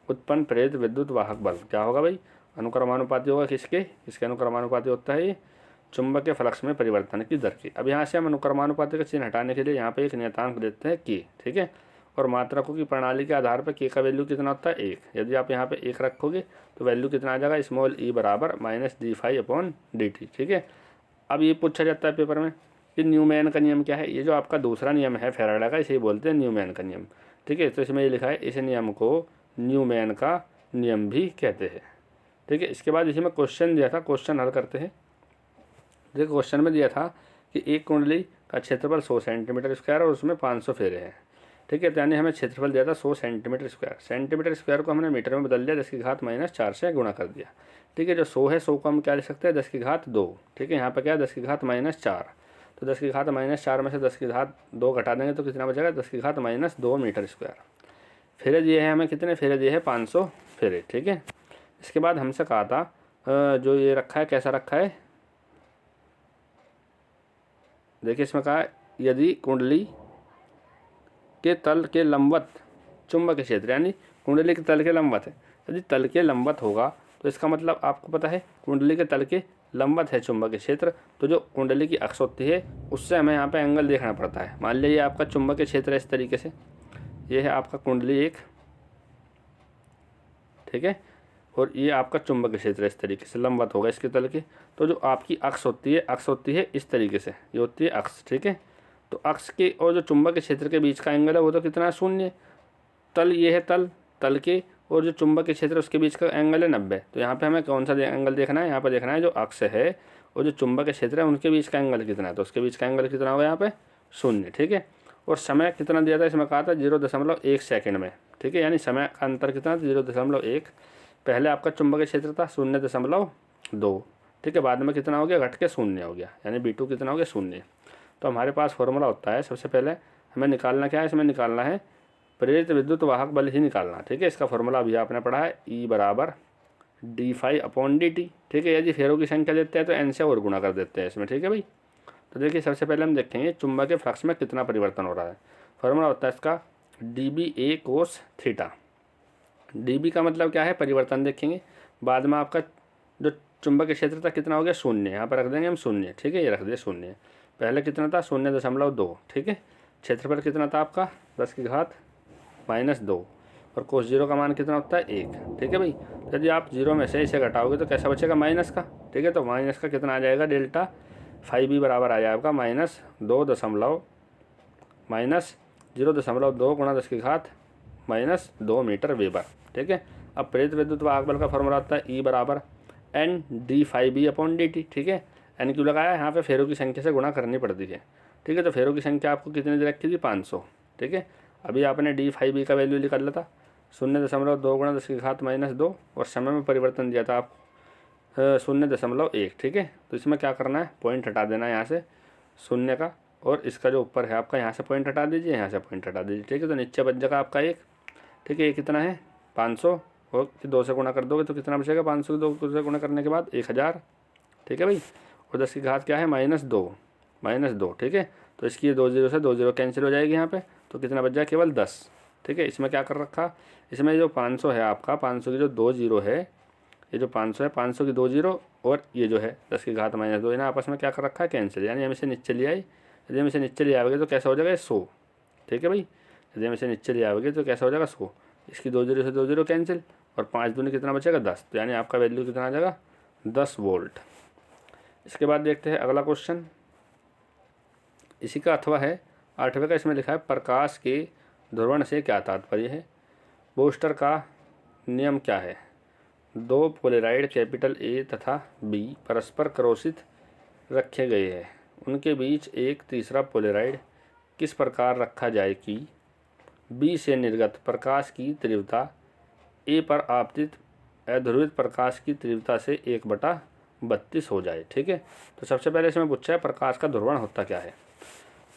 उत्पन्न प्रेरित विद्युत वाहक बल क्या होगा भाई? अनुक्रमानुपाती होगा। किसके अनुक्रमानुपाती होता है? ये चुंबकीय फ्लक्स में परिवर्तन की दर की। अब यहाँ से हम अनुक्रमानुपाती का चिन्ह हटाने के लिए यहाँ पे एक नियतांक देते हैं के, ठीक है। और मात्रकों की प्रणाली के आधार पर के का वैल्यू कितना होता है? 1। यदि आप यहाँ पे 1 रखोगे तो वैल्यू कितना आ जाएगा? स्मॉल ई बराबर -d∅/dt, ठीक है। अब ये पूछा जाता है पेपर में कि न्यूमैन का नियम क्या है? ये जो आपका दूसरा नियम है फैराडे का, इसे बोलते हैं न्यूमैन का नियम, ठीक है। तो इसमें ये लिखा है इस नियम को न्यूमैन का नियम भी कहते हैं, ठीक है। इसके बाद इसी में क्वेश्चन दिया था, क्वेश्चन हल करते हैं। देखो क्वेश्चन में दिया था कि एक कुंडली का क्षेत्रफल 100 सेंटीमीटर स्क्वायर और उसमें 500 फेरे हैं, ठीक है। तो यानी हमें क्षेत्रफल दिया था 100 सेंटीमीटर स्क्वायर। सेंटीमीटर स्क्वायर को हमने मीटर में बदल दिया, 10⁻⁴ से गुणा कर दिया, ठीक है। जो 100 है 100 को हम क्या लिख सकते हैं? 10⁻², ठीक है। यहाँ पर क्या है? 10⁻⁴। तो 10⁻⁴ में से 10⁻2 घटा देंगे तो कितना बचेगा? 10⁻2 मीटर स्क्वायर। फेरे दिए हैं हमें कितने? फेरे दिए हैं 500 फेरे, ठीक है। इसके बाद हमसे कहा था जो ये रखा है कैसा रखा है? देखिए इसमें कहा यदि कुंडली के तल के लंबवत चुंबकीय क्षेत्र, यानी कुंडली के तल के लंबवत है, यदि तल के लंबवत होगा तो इसका मतलब आपको पता है कुंडली के तल के लंबवत है चुंबकीय क्षेत्र, तो जो कुंडली की अक्ष होती है उससे हमें यहाँ पे एंगल देखना पड़ता है। मान लीजिए आपका चुंबकीय क्षेत्र है इस तरीके से, ये है आपका कुंडली एक, ठीक है, और ये आपका चुंबकीय क्षेत्र इस तरीके से लंबवत होगा इसके तल के। तो जो आपकी अक्ष होती है इस तरीके से, ये होती है अक्ष, ठीक है। तो अक्ष के और जो चुंबकीय क्षेत्र के बीच का एंगल है वो तो कितना है? 0। तल ये है तल के और जो चुंबकीय क्षेत्र है उसके बीच का एंगल है 90। तो यहाँ पे हमें कौन सा एंगल देखना है? यहाँ पर देखना है जो अक्ष है और जो चुंबकीय क्षेत्र है उनके बीच का एंगल कितना है। तो उसके बीच का एंगल कितना होगा? यहाँ पे 0, ठीक है। और समय कितना दिया था? इसमें कहा था 0.1 सेकेंड में, ठीक है। यानी समय का अंतर कितना? 0.1। पहले आपका चुंबकीय क्षेत्र था 0.2, ठीक है। बाद में कितना हो गया? घट के 0 हो गया, यानी V2 कितना हो गया? 0। तो हमारे पास फॉर्मूला होता है, सबसे पहले हमें निकालना क्या है? इसमें निकालना है प्रेरित विद्युत वाहक बल ही निकालना, ठीक है। इसका फॉर्मूला अभी आपने पढ़ा है, E बराबर d∅/dt, ठीक है। यदि फेरों की संख्या देते हैं तो n से और गुणा कर देते हैं इसमें, ठीक है भाई। तो देखिए सबसे पहले हम देखेंगे चुंबकीय फ्लक्स में कितना परिवर्तन हो रहा है। फॉर्मूला होता है इसका dBA cos थीटा। dB का मतलब क्या है? परिवर्तन देखेंगे। बाद में आपका जो चुंबकीय क्षेत्र था कितना हो गया? 0। यहाँ पर रख देंगे हम 0, ठीक है। ये रख दिए 0। पहले कितना था? 0.2, ठीक है। क्षेत्रफल कितना था आपका? 10⁻⁻2 और cos 0 का मान कितना होता है? 1, ठीक है भाई। यदि आप 0 में से इसे घटाओगे तो कैसा बचेगा? माइनस का, ठीक है। तो माइनस का कितना आ जाएगा? डेल्टा φB बराबर आ जाएगा -0.2 गुणा 10⁻2 मीटर वेबर, ठीक है। अब प्रेरित विद्युत वाहक बल का फॉर्मूला आता है E बराबर N⁵B/dt, ठीक है। N क्यों लगाया? यहाँ पे फेरों की संख्या से गुणा करनी पड़ती है, ठीक है। तो फेरों की संख्या आपको कितनी दे रखी थी? 500, ठीक है। अभी आपने d∅B का वैल्यू निकाल लिया था 0.2 गुणा 10⁻2 और समय में परिवर्तन दिया था आप 0.1, ठीक है। तो इसमें क्या करना है? पॉइंट हटा देना है यहाँ से 0 का, और इसका जो ऊपर है आपका यहाँ से पॉइंट हटा दीजिए, यहाँ से पॉइंट हटा दीजिए, ठीक है। तो नीचे बच जाएगा आपका 1, ठीक है। ये कितना है? 500 और 2 से गुणा कर दोगे तो कितना बचेगा? 500 को 2 से गुणा करने के बाद 1000, ठीक है भाई। और 10 की घात क्या है? -2, ठीक है। तो इसकी 2 0 से 2 0 कैंसिल हो जाएगी यहाँ पे, तो कितना बच जाए? केवल 10, ठीक है। इसमें क्या कर रखा? इसमें जो 500 है आपका, 500 की जो 2 0 है, ये जो 500 है, 500 की 2 0 और ये जो है 10⁻⁻2, इन्हें आपस में क्या कर रखा है? कैंसिल, यानी हम इसे नीचे ले आए। यदि हम इसे नीचे ले आएंगे तो कैसा हो जाएगा? 100, ठीक है भाई। यदि हम इसे नीचे ले आएंगे तो कैसा हो जाएगा? 100। इसकी 2 0 से 2 0 कैंसिल और 5 दूनी कितना बचेगा? 10। तो यानी आपका वैल्यू कितना आ जाएगा? 10 वोल्ट। इसके बाद देखते हैं अगला क्वेश्चन, इसी का अथवा है 8वें का। इसमें लिखा है प्रकाश के ध्रुवण से क्या तात्पर्य है? बोस्टर का नियम क्या है? 2 पोलेराइड कैपिटल A तथा B परस्पर क्रॉसित रखे गए हैं, उनके बीच एक तीसरा पोलेराइड किस प्रकार रखा जाए कि B से निर्गत प्रकाश की तीव्रता A पर आपतित अध्रुवित प्रकाश की तीव्रता से 1/32 हो जाए, ठीक है। तो सबसे पहले इसमें पूछा है प्रकाश का ध्रुवण होता क्या है।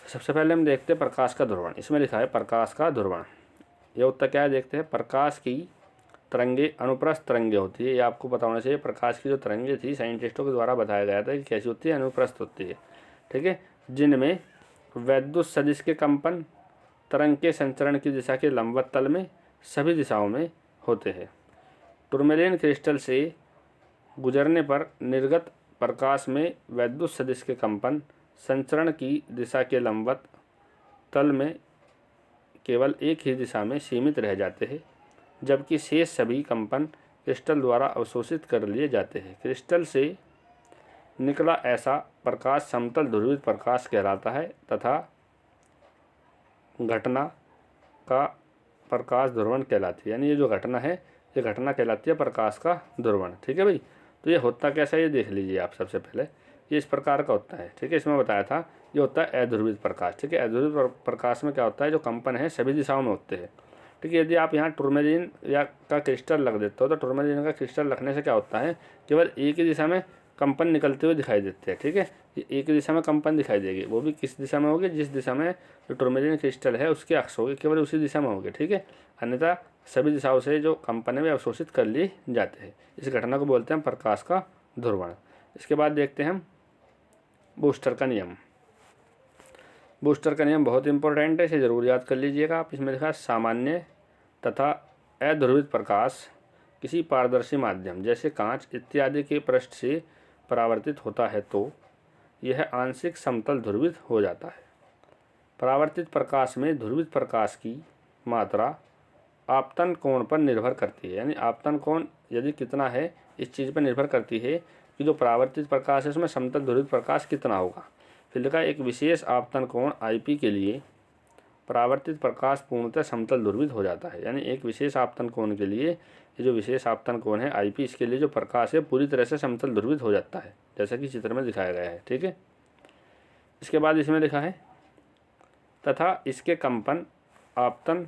सबसे पहले हम देखते हैं प्रकाश का ध्रुवण। इसमें लिखा है प्रकाश का ध्रुवण, यह होता क्या है? देखते हैं। प्रकाश की तरंगे अनुप्रस्थ तरंगे होती है। ये आपको पता होना चाहिए। प्रकाश की जो तरंगे थी साइंटिस्टों के द्वारा बताया गया था कि कैसी होती है, अनुप्रस्थ होती है, ठीक है, जिनमें वैद्युत सदिश के कंपन तरंग के संचरण की दिशा के लंबवत तल में सभी दिशाओं में होते हैं। टूरमैलीन क्रिस्टल से गुजरने पर निर्गत प्रकाश में वैद्युत सदिश के कंपन संचरण की दिशा के लंबवत तल में केवल एक ही दिशा में सीमित रह जाते हैं, जबकि शेष सभी कंपन क्रिस्टल द्वारा अवशोषित कर लिए जाते हैं। क्रिस्टल से निकला ऐसा प्रकाश समतल ध्रुवित प्रकाश कहलाता है तथा घटना का प्रकाश ध्रुवण कहलाती है। यानी ये जो घटना है, ये घटना कहलाती है प्रकाश का ध्रुवण, ठीक है भाई। तो ये होता कैसा है ये देख लीजिए आप। सबसे पहले ये इस प्रकार का होता है, ठीक है, इसमें बताया था ये होता है अध्रुवित प्रकाश, ठीक है। अध्रुवित प्रकाश में क्या होता है, जो कंपन है सभी दिशाओं में होते हैं, ठीक है। यदि आप यहाँ टूरमैलीन या का क्रिस्टल रख देते हो तो टूरमैलीन का क्रिस्टल रखने से क्या होता है, केवल एक ही दिशा में कंपन निकलते हुए दिखाई देते हैं, ठीक है। ये एक ही दिशा में कंपन दिखाई देगी, वो भी किस दिशा में होगी, जिस दिशा में जो टूरमैलीन क्रिस्टल है उसके अक्ष होगी, केवल उसी दिशा में होगी, ठीक है। अन्यथा सभी दिशाओं से जो कंपन है वे अवशोषित कर लिए जाते हैं। इस घटना को बोलते हैं प्रकाश का ध्रुवण। इसके बाद देखते हैं हम बूस्टर का नियम। बूस्टर का नियम बहुत इंपॉर्टेंट है, इसे जरूर याद कर लीजिएगा आप। इसमें लिखा है सामान्य तथा अध्रुवित प्रकाश किसी पारदर्शी माध्यम जैसे कांच इत्यादि के पृष्ठ से परावर्तित होता है तो यह आंशिक समतल ध्रुवित हो जाता है। परावर्तित प्रकाश में ध्रुवित प्रकाश की मात्रा आपतन कोण पर निर्भर करती है। यानी आपतन कोण यदि कितना है इस चीज़ पर निर्भर करती है कि जो परावर्तित प्रकाश है उसमें समतल ध्रुवित प्रकाश कितना होगा। फिर लिखा एक विशेष आपतन कोण IP के लिए परावर्तित प्रकाश पूर्णतः समतल ध्रुवित हो जाता है। यानी एक विशेष आपतन कोण के लिए ये जो विशेष आपतन कोण है IP, इसके लिए जो प्रकाश है पूरी तरह से समतल ध्रुवित हो जाता है, जैसा कि चित्र में दिखाया गया है, ठीक है। इसके बाद इसमें लिखा है तथा इसके कंपन आपतन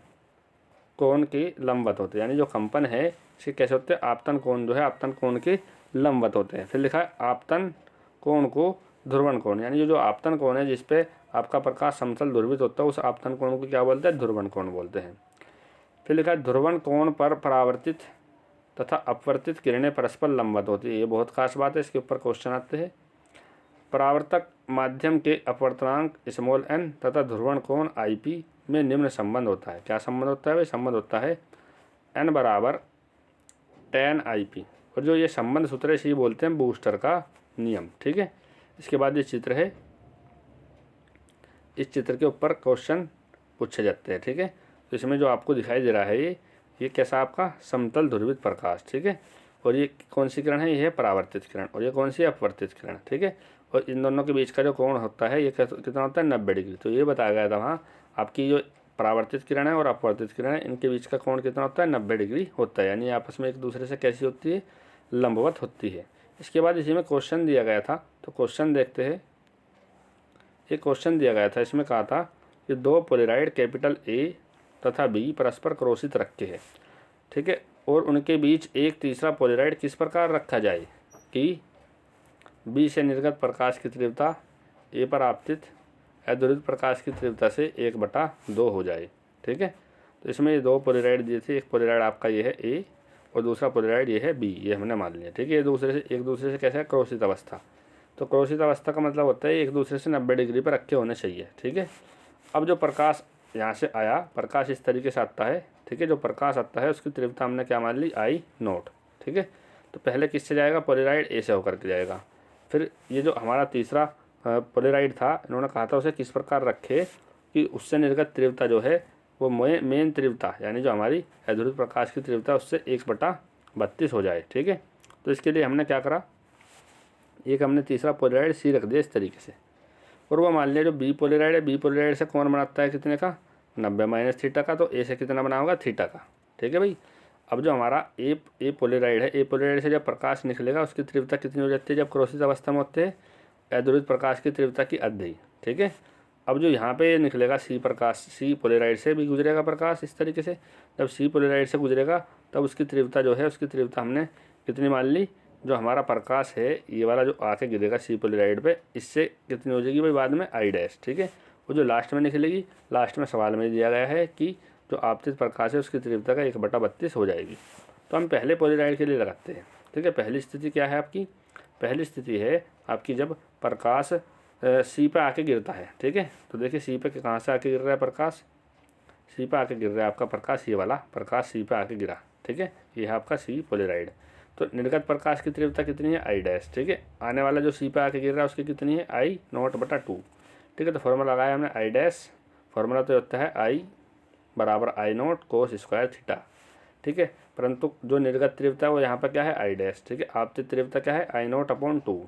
कोण के लंबवत होते हैं। यानी जो कंपन है इसके कैसे होते हैं, आपतन कोण जो है आपतन कोण के लंबवत होते हैं। फिर लिखा है आपतन कोण को ध्रुवण कोण, यानी जो आपतन कोण है जिसपे आपका प्रकाश समतल ध्रुवित होता है उस आपतन कोण को क्या बोलते हैं, ध्रुवण कोण बोलते हैं। फिर लिखा है ध्रुवण कोण पर परावर्तित तथा अपवर्तित किरणें परस्पर लंबवत होती है। ये बहुत खास बात है, इसके ऊपर क्वेश्चन आते हैं। परावर्तक माध्यम के अपवर्तनांक n तथा ध्रुवण कोण IP में निम्न संबंध होता है। क्या संबंध होता है, वह संबंध होता है n बराबर tan IP, और जो ये संबंध सूत्र है इसे बोलते हैं बूस्टर का नियम, ठीक है। इसके बाद ये चित्र है, इस चित्र के ऊपर क्वेश्चन पूछे जाते हैं, ठीक है। तो इसमें जो आपको दिखाई दे रहा है ये कैसा आपका समतल ध्रुवित प्रकाश, ठीक है। और ये कौन सी किरण है, ये है परावर्तित किरण, और ये कौन सी अपवर्तित किरण, ठीक है। और इन दोनों के बीच का जो कोण होता है ये कितना होता है, 90 डिग्री। तो ये बताया गया था वहाँ आपकी जो परावर्तित किरण है और अपवर्तित किरण है इनके बीच का कोण कितना होता है, 90 डिग्री होता है। यानी आपस में एक दूसरे से कैसी होती है, लंबवत होती है। इसके बाद इसी में क्वेश्चन दिया गया था, तो क्वेश्चन देखते हैं। एक क्वेश्चन दिया गया था, इसमें कहा था कि दो पोलेराइड कैपिटल A तथा B परस्पर क्रोशित रखे हैं, ठीक है, और उनके बीच एक तीसरा पोलेराइड किस प्रकार रखा जाए कि B से निर्गत प्रकाश की तीव्रता A पर आपतित अध्रुवित प्रकाश की तीव्रता से 1/2 हो जाए, ठीक है। तो इसमें ये दो पोलेराइड दिए थे, एक पोलेराइड आपका ये है A और दूसरा पोलेराइड ये है B, ये हमने मान लिया, ठीक है। एक दूसरे से कैसा है, क्रोशित अवस्था। तो क्रोशित अवस्था का मतलब होता है एक दूसरे से 90 डिग्री पर रखे होने चाहिए, ठीक है। अब जो प्रकाश यहाँ से आया, प्रकाश इस तरीके से आता है, ठीक है। जो प्रकाश आता है उसकी तीव्रता हमने क्या मान ली, I0, ठीक है। तो पहले किससे जाएगा, पोलेराइड A से होकर के जाएगा। फिर ये जो हमारा तीसरा पोलेराइड था, इन्होंने कहा था उसे किस प्रकार रखे कि उससे निर्गत तीव्रता जो है वो मेन तीव्रता, यानी जो हमारी अध्रुवित प्रकाश की तीव्रता उससे 1/32 हो जाए, ठीक है। तो इसके लिए हमने क्या करा, एक हमने तीसरा पोलेराइड C रख दिया इस तरीके से, और वो मान लिया जो B पोलेराइड है, B पोलेराइड से कौन बनाता है कितने का, 90 - थीटा का। तो A से कितना बना होगा, थीटा का, ठीक है भाई। अब जो हमारा ए पोलेराइड है, A पोलेराइड से जब प्रकाश निकलेगा उसकी तीव्रता कितनी हो जाती है, जब क्रोशित अवस्था में होते हैं, अध्रुवित प्रकाश की तीव्रता की आधी, ठीक है। अब जो यहाँ पे निकलेगा C पोलेराइड से भी गुजरेगा प्रकाश इस तरीके से। जब C पोलेराइड से गुजरेगा तब उसकी तीव्रता जो है, उसकी तीव्रता हमने कितनी मान ली, जो हमारा प्रकाश है ये वाला जो आके गिरेगा C पोलेराइड पे, इससे कितनी हो जाएगी भाई बाद में I', ठीक है। वो जो लास्ट में निकलेगी, लास्ट में सवाल में दिया गया है कि जो आपतित प्रकाश है उसकी तीव्रता का 1/32 हो जाएगी। तो हम पहले पोलराइड के लिए लगाते हैं। ठीक है, पहली स्थिति क्या है आपकी? पहली स्थिति है आपकी जब प्रकाश सी पे आके गिरता है। ठीक है, तो देखिए सी पे कहाँ से आके गिर रहा है प्रकाश? सी पे आके गिर रहा है आपका प्रकाश, ये वाला प्रकाश सी पे आके गिरा। ठीक है, ये है आपका सी पोलराइड। तो निर्गत प्रकाश की तीव्रता कितनी है? I dash. ठीक है, आने वाला जो सी पे आके गिर रहा है उसकी कितनी है? आई नॉट बटा 2। ठीक है, तो फॉर्मूला लगाया हमने आई डैश। फॉर्मूला तो होता है आई बराबर आई नॉट कोस स्क्वायर थीटा। ठीक है, परंतु जो निर्गत तीव्रता है वो यहाँ पर क्या है? I dash. ठीक है, आपतित तीव्रता क्या है? आई नॉट अपॉन 2।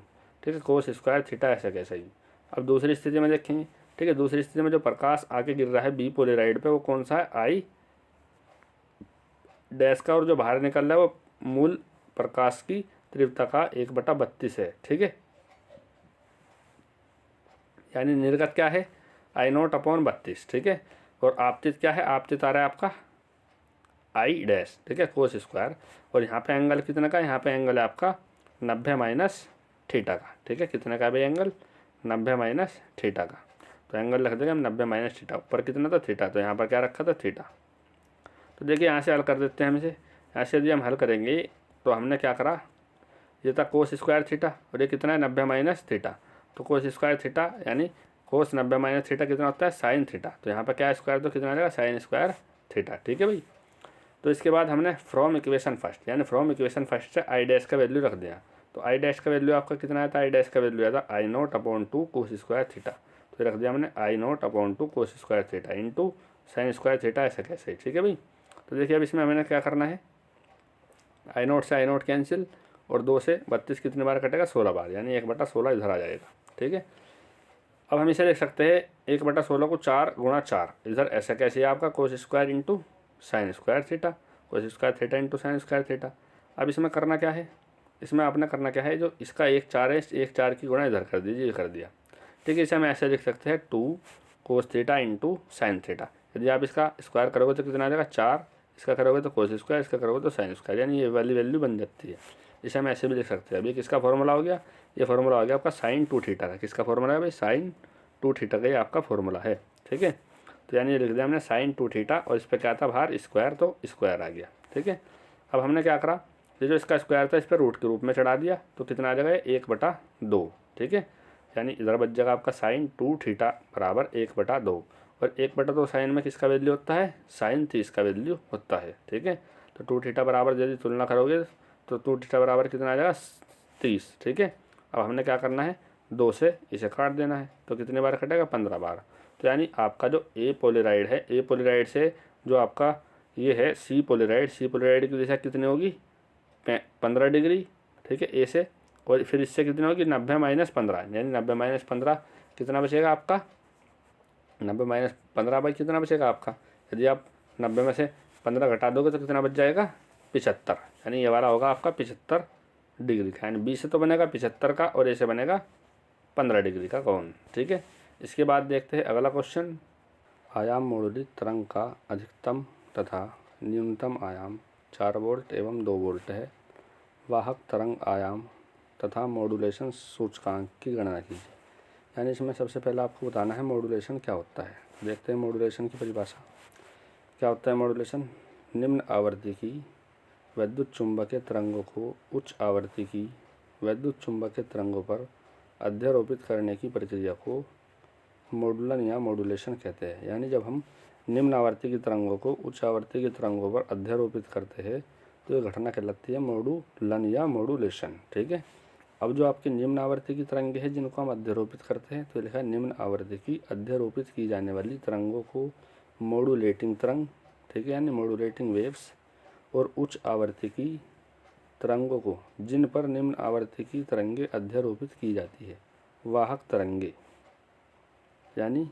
ठीक है, कोस स्क्वायर थीटा ऐसा कैसा ही। अब दूसरी स्थिति में देखेंगे। ठीक है, दूसरी स्थिति में जो प्रकाश आके गिर रहा है बी पोलराइड पे वो कौन सा है? आई डैश का, और जो बाहर निकल रहा है वो मूल प्रकाश की तीव्रता का 1/32 है। ठीक है, यानी निर्गत क्या है? आई नॉट अपॉन 32। ठीक है, और आपतित क्या है? आपतित आ रहा है आपका आई डैश। ठीक है, कोस स्क्वायर, और यहाँ पे एंगल कितना का? यहाँ पे एंगल है आपका 90 माइनस थीटा का। ठीक है, कितना का भाई एंगल? 90 माइनस थीटा का। तो एंगल रख देंगे हम 90 माइनस थीटा। ऊपर कितना था? थीटा। तो यहाँ पर क्या रखा था? थीटा। तो देखिए यहाँ से हल कर देते हैं हम इसे। यहाँ से यदि हम हल करेंगे तो हमने क्या करा? ये था कोस स्क्वायर थीटा, और ये कितना है? 90 माइनस थीटा। तो कोस स्क्वायर थीटा यानी कोस 90 माइनस थीटा कितना होता है? Sine theta. तो यहाँ पर क्या स्क्वायर, तो कितना आ जाएगा? Sign square theta. ठीक है भाई। तो इसके बाद हमने फ्रॉम इक्वेशन फर्स्ट, यानी फ्रॉम इक्वेशन फर्स्ट से आई डैश का वैल्यू रख दिया। तो आई डैश का वैल्यू आपका कितना आया था? आई डैश का वैल्यू आया था I naught upon 2 cos square theta. तो रख दिया हमने I naught upon 2 cos square theta into sine square theta ऐसा कैसे। ठीक है भाई। तो देखिए अब इसमें हमें क्या करना है? आई नॉट से आई नॉट कैंसिल, और 2 से 32 कितने बार कटेगा? 16 बार, यानी 1/16 इधर आ जाएगा। ठीक है, अब हम इसे लिख सकते हैं 1/16 को 4 गुणा 4 इधर ऐसा कैसे है आपका? Cos square into sine square theta, कोस square theta into sine square theta. अब इसमें करना क्या है? इसमें आपने करना क्या है? जो इसका 1 4 है, 1 4 की गुणा इधर कर दीजिए, ये कर दिया। ठीक है, इसे हम ऐसे लिख सकते हैं 2 cos theta into sine theta. यदि आप इसका स्क्वायर करोगे तो कितना आ जाएगा? 4, इसका करोगे तो कोस स्क्वायर, इसका करोगे तो साइन स्क्वायर, यानी ये वाली वैल्यू बन जाती है। इसे हम ऐसे भी लिख सकते हैं। अभी किसका फॉर्मूला हो गया? ये फॉर्मूला हो गया आपका साइन 2 थीटा का। किसका फॉर्मूला है भाई? साइन 2 थीटा का ये आपका फॉर्मूला है। ठीक है, तो यानी ये लिख दिया हमने साइन 2 थीटा, और इस पर क्या था बाहर? स्क्वायर, तो स्क्वायर आ गया। ठीक है, अब हमने क्या करा? ये जो इसका स्क्वायर था इस पर रूट के रूप में चढ़ा दिया, तो कितना आ जाएगा? 1/2। ठीक है, यानी इधर बच जाएगा आपका साइन 2 थीटा बराबर 1/2, और 1/2 साइन में किसका वैल्यू होता है? साइन 30 का वैल्यू होता है। ठीक है, तो 2 थीटा बराबर यदि तुलना करोगे तो 2 थीटा बराबर कितना आ जाएगा? 30। ठीक है, अब हमने क्या करना है? 2 से इसे काट देना है, तो कितने बार कटेगा? 15 बार। तो यानी आपका जो ए पोलराइड है, ए पोलराइड से जो आपका ये है सी पोलराइड, सी पोलराइड की दिशा कितनी होगी? 15 डिग्री। ठीक है, ए से, और फिर इससे कितनी होगी? 90 माइनस 15, यानी 90 माइनस 15 कितना बचेगा आपका? 90 माइनस 15 बाई कितना बचेगा आपका? यदि आप 90 में से 15 घटा दोगे तो कितना बच जाएगा? 75, यानी ये वाला होगा आपका 75 डिग्री का, यानी बी से तो बनेगा 75 का, और ए से बनेगा 15 डिग्री का कोण। ठीक है, इसके बाद देखते हैं अगला क्वेश्चन। आयाम मॉडुलित तरंग का अधिकतम तथा न्यूनतम आयाम 4 वोल्ट एवं 2 वोल्ट है। वाहक तरंग आयाम तथा मॉडुलेशन सूचकांक की गणना कीजिए। यानी इसमें सबसे पहले आपको बताना है मॉडुलेशन क्या होता है। देखते हैं मॉडुलेशन की परिभाषा क्या होता है। मॉडुलेशन निम्न आवृत्ति की वैद्युत चुंबकीय तरंगों को उच्च आवृत्ति की वैद्युत चुंबकीय तरंगों पर अध्यारोपित करने की प्रक्रिया को मॉडुलन या मॉडुलेशन कहते हैं। यानी जब हम निम्न आवृत्ति की तरंगों को उच्च आवृत्ति की तरंगों पर अध्यारोपित करते हैं तो ये घटना कहलाती है मॉडुलन या मॉडुलेशन। ठीक है, अब जो आपकी निम्न आवृत्ति की तरंगें हैं जिनको हम अध्यारोपित करते हैं, तो लिखा है निम्न आवृत्ति की अध्यारोपित की जाने वाली तरंगों को मॉडुलेटिंग तरंग, ठीक है, यानी मॉडुलेटिंग वेव्स, और उच्च आवृत्ति की तरंगों को जिन पर निम्न आवृत्ति की तरंगें अध्यारोपित की जाती है, वाहक तरंगे यानी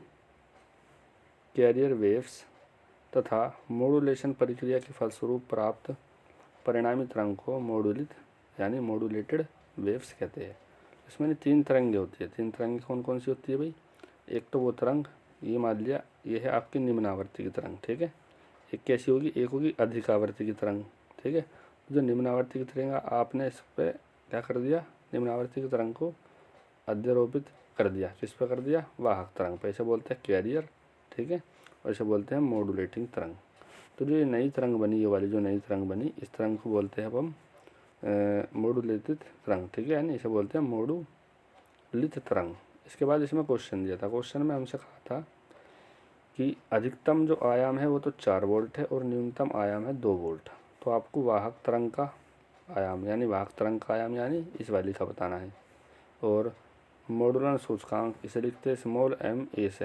कैरियर वेव्स, तथा मॉडुलेशन प्रक्रिया के फलस्वरूप प्राप्त परिणामी तरंग को मॉडुलित यानी मॉडुलेटेड वेव्स कहते हैं। इसमें 3 तरंगें होती है। 3 तरंगें कौन कौन सी होती है भाई? एक तो वो तरंग, ये मान लिया ये है आपकी निम्न आवृत्ति की तरंग। ठीक है, एक कैसी होगी? एक होगी अधिक आवृत्ति की तरंग। ठीक है, जो निम्न आवृत्ति की तरंग आपने इस पर क्या कर दिया? निम्न आवृत्ति की तरंग को अध्यारोपित कर दिया। किस पर कर दिया? वाहक तरंग पे। इसे बोलते हैं कैरियर। ठीक है, और इसे बोलते हैं मॉडुलेटिंग तरंग। तो जो ये नई तरंग बनी, ये वाली जो नई तरंग बनी, इस तरंग को बोलते हैं अब हम मॉडुलेटेड तरंग, ठीक है, यानी इसे बोलते हैं मॉडुलित तरंग। इसके बाद इसमें क्वेश्चन दिया था, क्वेश्चन में हमसे कहा था कि अधिकतम जो आयाम है वो तो 4 वोल्ट है और न्यूनतम आयाम है 2 वोल्ट। तो आपको वाहक तरंग का आयाम यानी इस वाली का बताना है। और मॉडुलन सूचकांक इसे लिखते हैं स्मॉल m a से,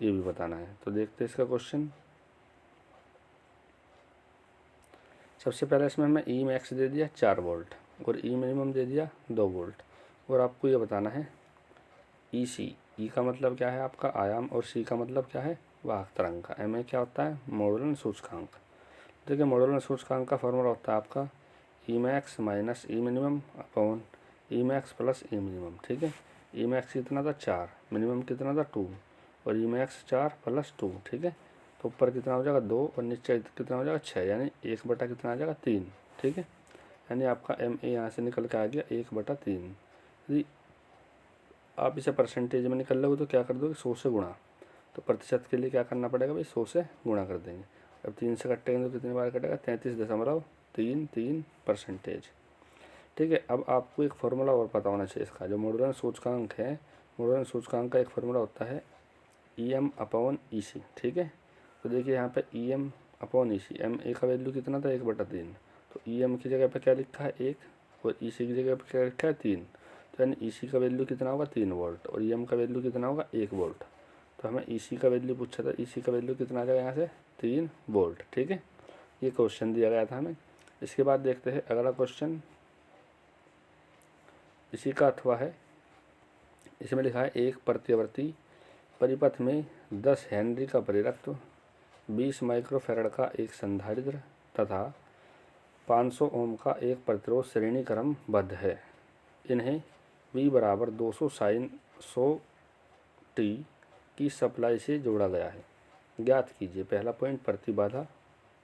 ये भी बताना है। तो देखते हैं इसका क्वेश्चन। सबसे पहले इसमें हमें ई मैक्स दे दिया 4 वोल्ट और ई मिनिमम दे दिया 2 वोल्ट, और आपको ये बताना है ई सी। ई का मतलब क्या है आपका आयाम, और सी का मतलब क्या है वाहक तरंग का। एम ए क्या होता है मॉडुलन सूचकांक। देखिए मॉडुलन सूचकांक का फॉर्मूला होता है आपका ई मैक्स माइनस ई minimum upon E max plus ई मिनिमम, ठीक है। ई मैक्स कितना था 4, मिनिमम कितना था 2, और ई मैक्स 4 प्लस 2, ठीक है। तो ऊपर कितना हो जाएगा 2 और नीचे कितना हो जाएगा 6, यानी 1/, कितना आ जाएगा 3, ठीक है। यानी आपका एम ए यहाँ से निकल के आ गया 1/3। यदि आप इसे परसेंटेज में निकल लोगे तो क्या कर दोगे 100 से गुणा, तो प्रतिशत के लिए क्या करना पड़ेगा भाई 100 से गुणा कर देंगे। अब 3 से कटेंगे तो कितनी बार कटेगा 33.33%, ठीक है। अब आपको एक फार्मूला और पता होना चाहिए इसका, जो मॉडुलन सूचकांक है, मॉडुलन सूचकांक का एक फार्मूला होता है ई एम अपॉन ई सी, ठीक है। तो देखिए यहाँ पे E M upon E C, M A का वैल्यू कितना था 1/3, तो ई एम की जगह पे क्या लिखा है 1 और ई सी की जगह पे क्या लिखा है 3, तो यानी ई सी का वैल्यू कितना होगा 3 वोल्ट और ई एम का वैल्यू कितना होगा 1 वोल्ट। तो हमें ई सी का वैल्यू पूछा था, ई सी का वैल्यू कितना आ जाएगा यहाँ से 3 वोल्ट, ठीक है। ये क्वेश्चन दिया गया था हमें। इसके बाद देखते हैं अगला क्वेश्चन, इसी का अथवा है। इसमें लिखा है एक प्रतिवर्ती परिपथ में 10 हेनरी का प्रेरकत्व, 20 माइक्रोफैराड का एक संधारित्र तथा 500 ओम का एक प्रतिरोध श्रेणी क्रमबद्ध है। इन्हें V बराबर 200 साइन 100 t की सप्लाई से जोड़ा गया है। ज्ञात कीजिए पहला पॉइंट प्रतिबाधा,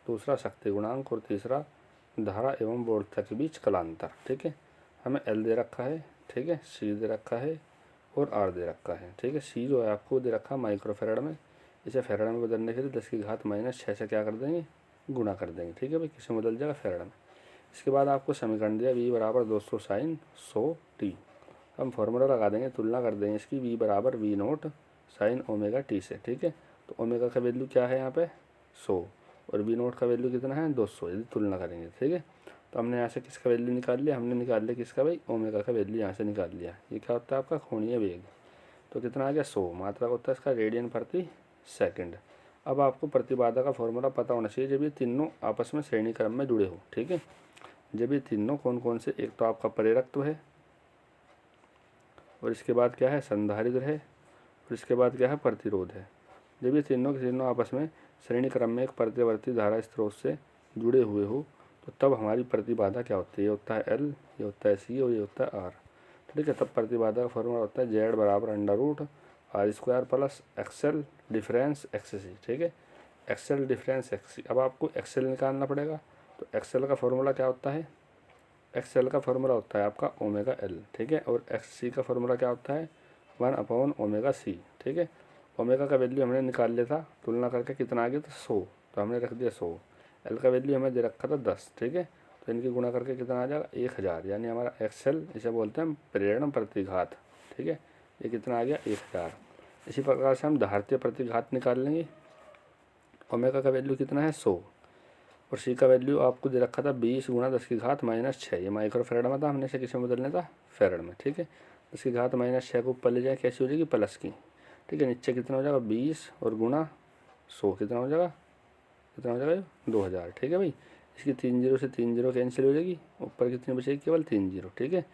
दूसरा शक्ति गुणांक और तीसरा धारा एवं वोल्टता के बीच कलांतर, ठीक है। हमें L दे रखा है, ठीक है, C दे रखा है और R दे रखा है, ठीक है। C जो है आपको दे रखा माइक्रोफैराड में, इसे फैराड में बदलने के लिए 10⁻⁻⁶ से क्या कर देंगे गुणा कर देंगे, ठीक है भाई, किसे बदल जाएगा फैराड में। इसके बाद आपको समीकरण दिया V बराबर 200 साइन 100 t। हम फॉर्मूला लगा देंगे, तुलना कर देंगे इसकी V बराबर V note sine omega t से, ठीक है। तो ओमेगा का वैल्यू क्या है यहाँ पे 100 और V नोट का वैल्यू कितना है 200, यदि तुलना करेंगे, ठीक है। तो हमने यहाँ से किसका वैल्यू निकाल लिया, हमने निकाल लिया किसका भाई ओमेगा का वैल्यू यहाँ से निकाल लिया। ये क्या होता है आपका कोणीय वेग, तो कितना आ गया 100, मात्रा होता है इसका रेडियन प्रति सेकंड। अब आपको प्रतिबाधा का फॉर्मूला पता होना चाहिए जब ये तीनों आपस में श्रेणी क्रम में जुड़े हो, ठीक है। जब ये तीनों कौन कौन से, एक तो आपका प्रेरकत्व है और इसके बाद क्या है संधारित्र है और इसके बाद क्या है प्रतिरोध है। जब ये तीनों के तीनों आपस में श्रेणी क्रम में एक प्रतिवर्ती धारा स्रोत से जुड़े हुए हो तो तब हमारी प्रतिबाधा क्या होती है, ये होता है L, ये होता है C और ये होता है R, ठीक है। तब प्रतिबाधा का फॉर्मूला होता है Z बराबर √R² plus XL difference XC, ठीक है, एक्सएल डिफरेंस XC। अब आपको एक्सएल निकालना पड़ेगा, तो एक्सएल का फॉर्मूला क्या होता है, एक्सएल का फॉर्मूला होता है आपका ओमेगा L, ठीक है, और XC का फॉर्मूला क्या होता है 1/ओमेगा C, ठीक है। ओमेगा का वैल्यू हमने निकाल लिया था, तुलना करके कितना आ गया था 100, तो हमने रख दिया 100। L का वैल्यू हमें दे रखा था 10, ठीक है, तो इनकी गुणा करके कितना आ जाएगा 1000, यानी हमारा XL इसे बोलते हैं प्रेरण प्रतिघात, ठीक है। ये कितना आ गया 1000। इसी प्रकार से हम धारतीय प्रतिघात निकाल लेंगे। ओमेगा का वैल्यू कितना है 100 और C का वैल्यू आपको दे रखा था 20 × 10⁻⁶, ये माइक्रोफैराड में था, हमने इसे किस में बदलना था फैराड में, ठीक है। 10⁻⁶ को ऊपर ले जाए कैसी हो जाएगी प्लस की, ठीक है। नीचे कितना हो जाएगा 20 और गुणा 100 कितना हो जाएगा 2000, ठीक है भाई। इसकी 3 0 से 3 0 कैंसिल हो जाएगी, ऊपर कितनी बचेगी केवल 3 0, ठीक है।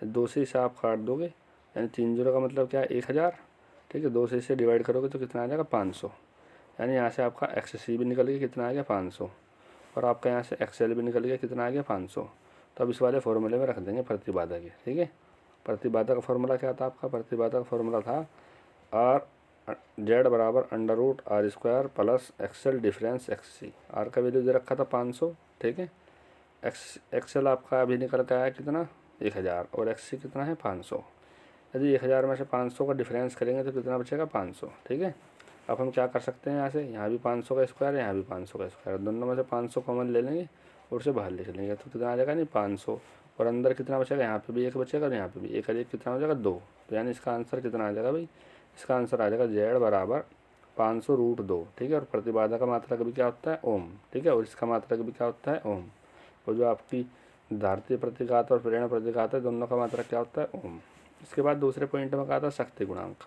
2 से इसे आप काट दोगे, यानी 3 0 का मतलब क्या है 1000, ठीक है। 2 से इसे डिवाइड करोगे तो कितना आ जाएगा 500, यानी यहाँ से आपका XC भी निकल गया कितना आ गया 500 और आपका यहाँ से XL भी निकल गया कितना आ गया 500। तो अब इस वाले फॉर्मूले में रख देंगे प्रतिबाधा के, ठीक है। प्रतिबाधा का फॉर्मूला क्या था आपका, प्रतिबाधा का फॉर्मूला था Z बराबर √R² plus XL difference XC। R का वैल्यू दे रखा था 500, ठीक है। XL आपका अभी निकल के आया कितना 1000 और XC कितना है 500। यदि 1000 में से 500 का डिफरेंस करेंगे तो कितना बचेगा 500, ठीक है। अब हम क्या कर सकते हैं, यहाँ भी 500 का स्क्वायर है, यहाँ भी 500 का स्क्वायर है, दोनों में से 500 कॉमन ले लेंगे और उसे बाहर लिख लेंगे। तो कितना आ जाएगा, नहीं 500, और अंदर कितना बचेगा, यहाँ पे भी एक बचेगा और यहाँ पे भी एक, और एक कितना हो जाएगा 2। तो यानी इसका आंसर कितना आ जाएगा भाई, इसका आंसर आ जाएगा Z बराबर 500√2। ठीक है, और प्रतिबाधा का मात्रक भी क्या होता है, ओम। ठीक है, और इसका मात्रक भी क्या होता है, ओम। और जो आपकी धारतीय प्रतिघात और प्रेरण प्रतिघात है, दोनों का मात्रक क्या होता है, ओम। इसके बाद दूसरे पॉइंट में कहा था शक्ति गुणांक।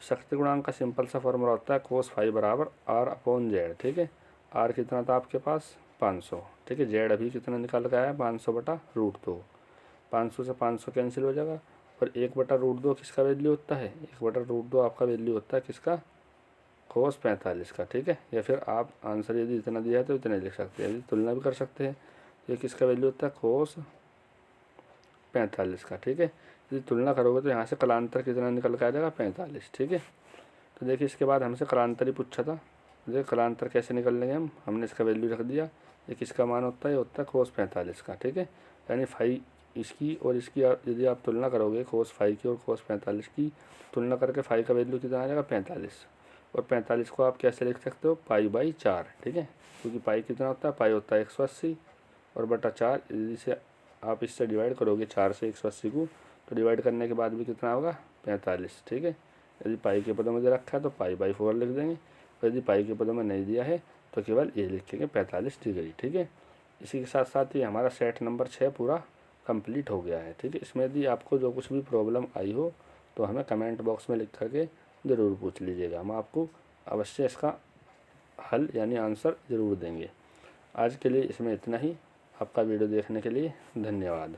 शक्ति गुणांक का सिंपल सा फॉर्मूला होता है cos फाई बराबर R/Z। ठीक है, R कितना था आपके पास, 500। ठीक है, Z अभी कितना निकल गया है, 500/√2। 500 से 500 कैंसिल हो जाएगा, और 1/√2 किसका वैल्यू होता है, 1/√2 आपका वैल्यू होता है किसका, cos 45 का। ठीक है, या फिर आप आंसर यदि इतना दिया है तो इतना लिख सकते हैं, यदि तुलना भी कर सकते हैं। ये किसका वैल्यू होता है, cos 45 का। ठीक है, यदि तुलना करोगे तो यहाँ से कलांतर कितना निकल के आ जाएगा, 45। ठीक है, तो देखिए इसके बाद हमसे कलांतर ही पूछा था। देखिए कलांतर कैसे निकल लेंगे हमने इसका वैल्यू रख दिया। ये किसका मान होता है, ये होता है cos 45 का। ठीक है, यानी फाई इसकी और इसकी यदि आप तुलना करोगे cos फाई की और cos 45 की, तुलना करके फाई का वैल्यू कितना आ जाएगा, 45। और 45 को आप कैसे लिख सकते हो, पाई/4। ठीक है, क्योंकि पाई कितना होता है, पाई होता है 180 और बटा 4। यदि से आप इससे डिवाइड करोगे 4 से 180 को, तो डिवाइड करने के बाद भी कितना होगा, 45। ठीक है, यदि पाई के पदों में दे रखा है तो पाई/4 लिख देंगे, और यदि पाई के पदों में नहीं दिया है तो केवल ये लिखेंगे 45 डिग्री। ठीक है, इसी के साथ साथ ही हमारा सेट नंबर 6 पूरा कंप्लीट हो गया है। ठीक है, इसमें यदि आपको जो कुछ भी प्रॉब्लम आई हो तो हमें कमेंट बॉक्स में लिख करके ज़रूर पूछ लीजिएगा, हम आपको अवश्य इसका हल यानी आंसर ज़रूर देंगे। आज के लिए इसमें इतना ही। आपका वीडियो देखने के लिए धन्यवाद।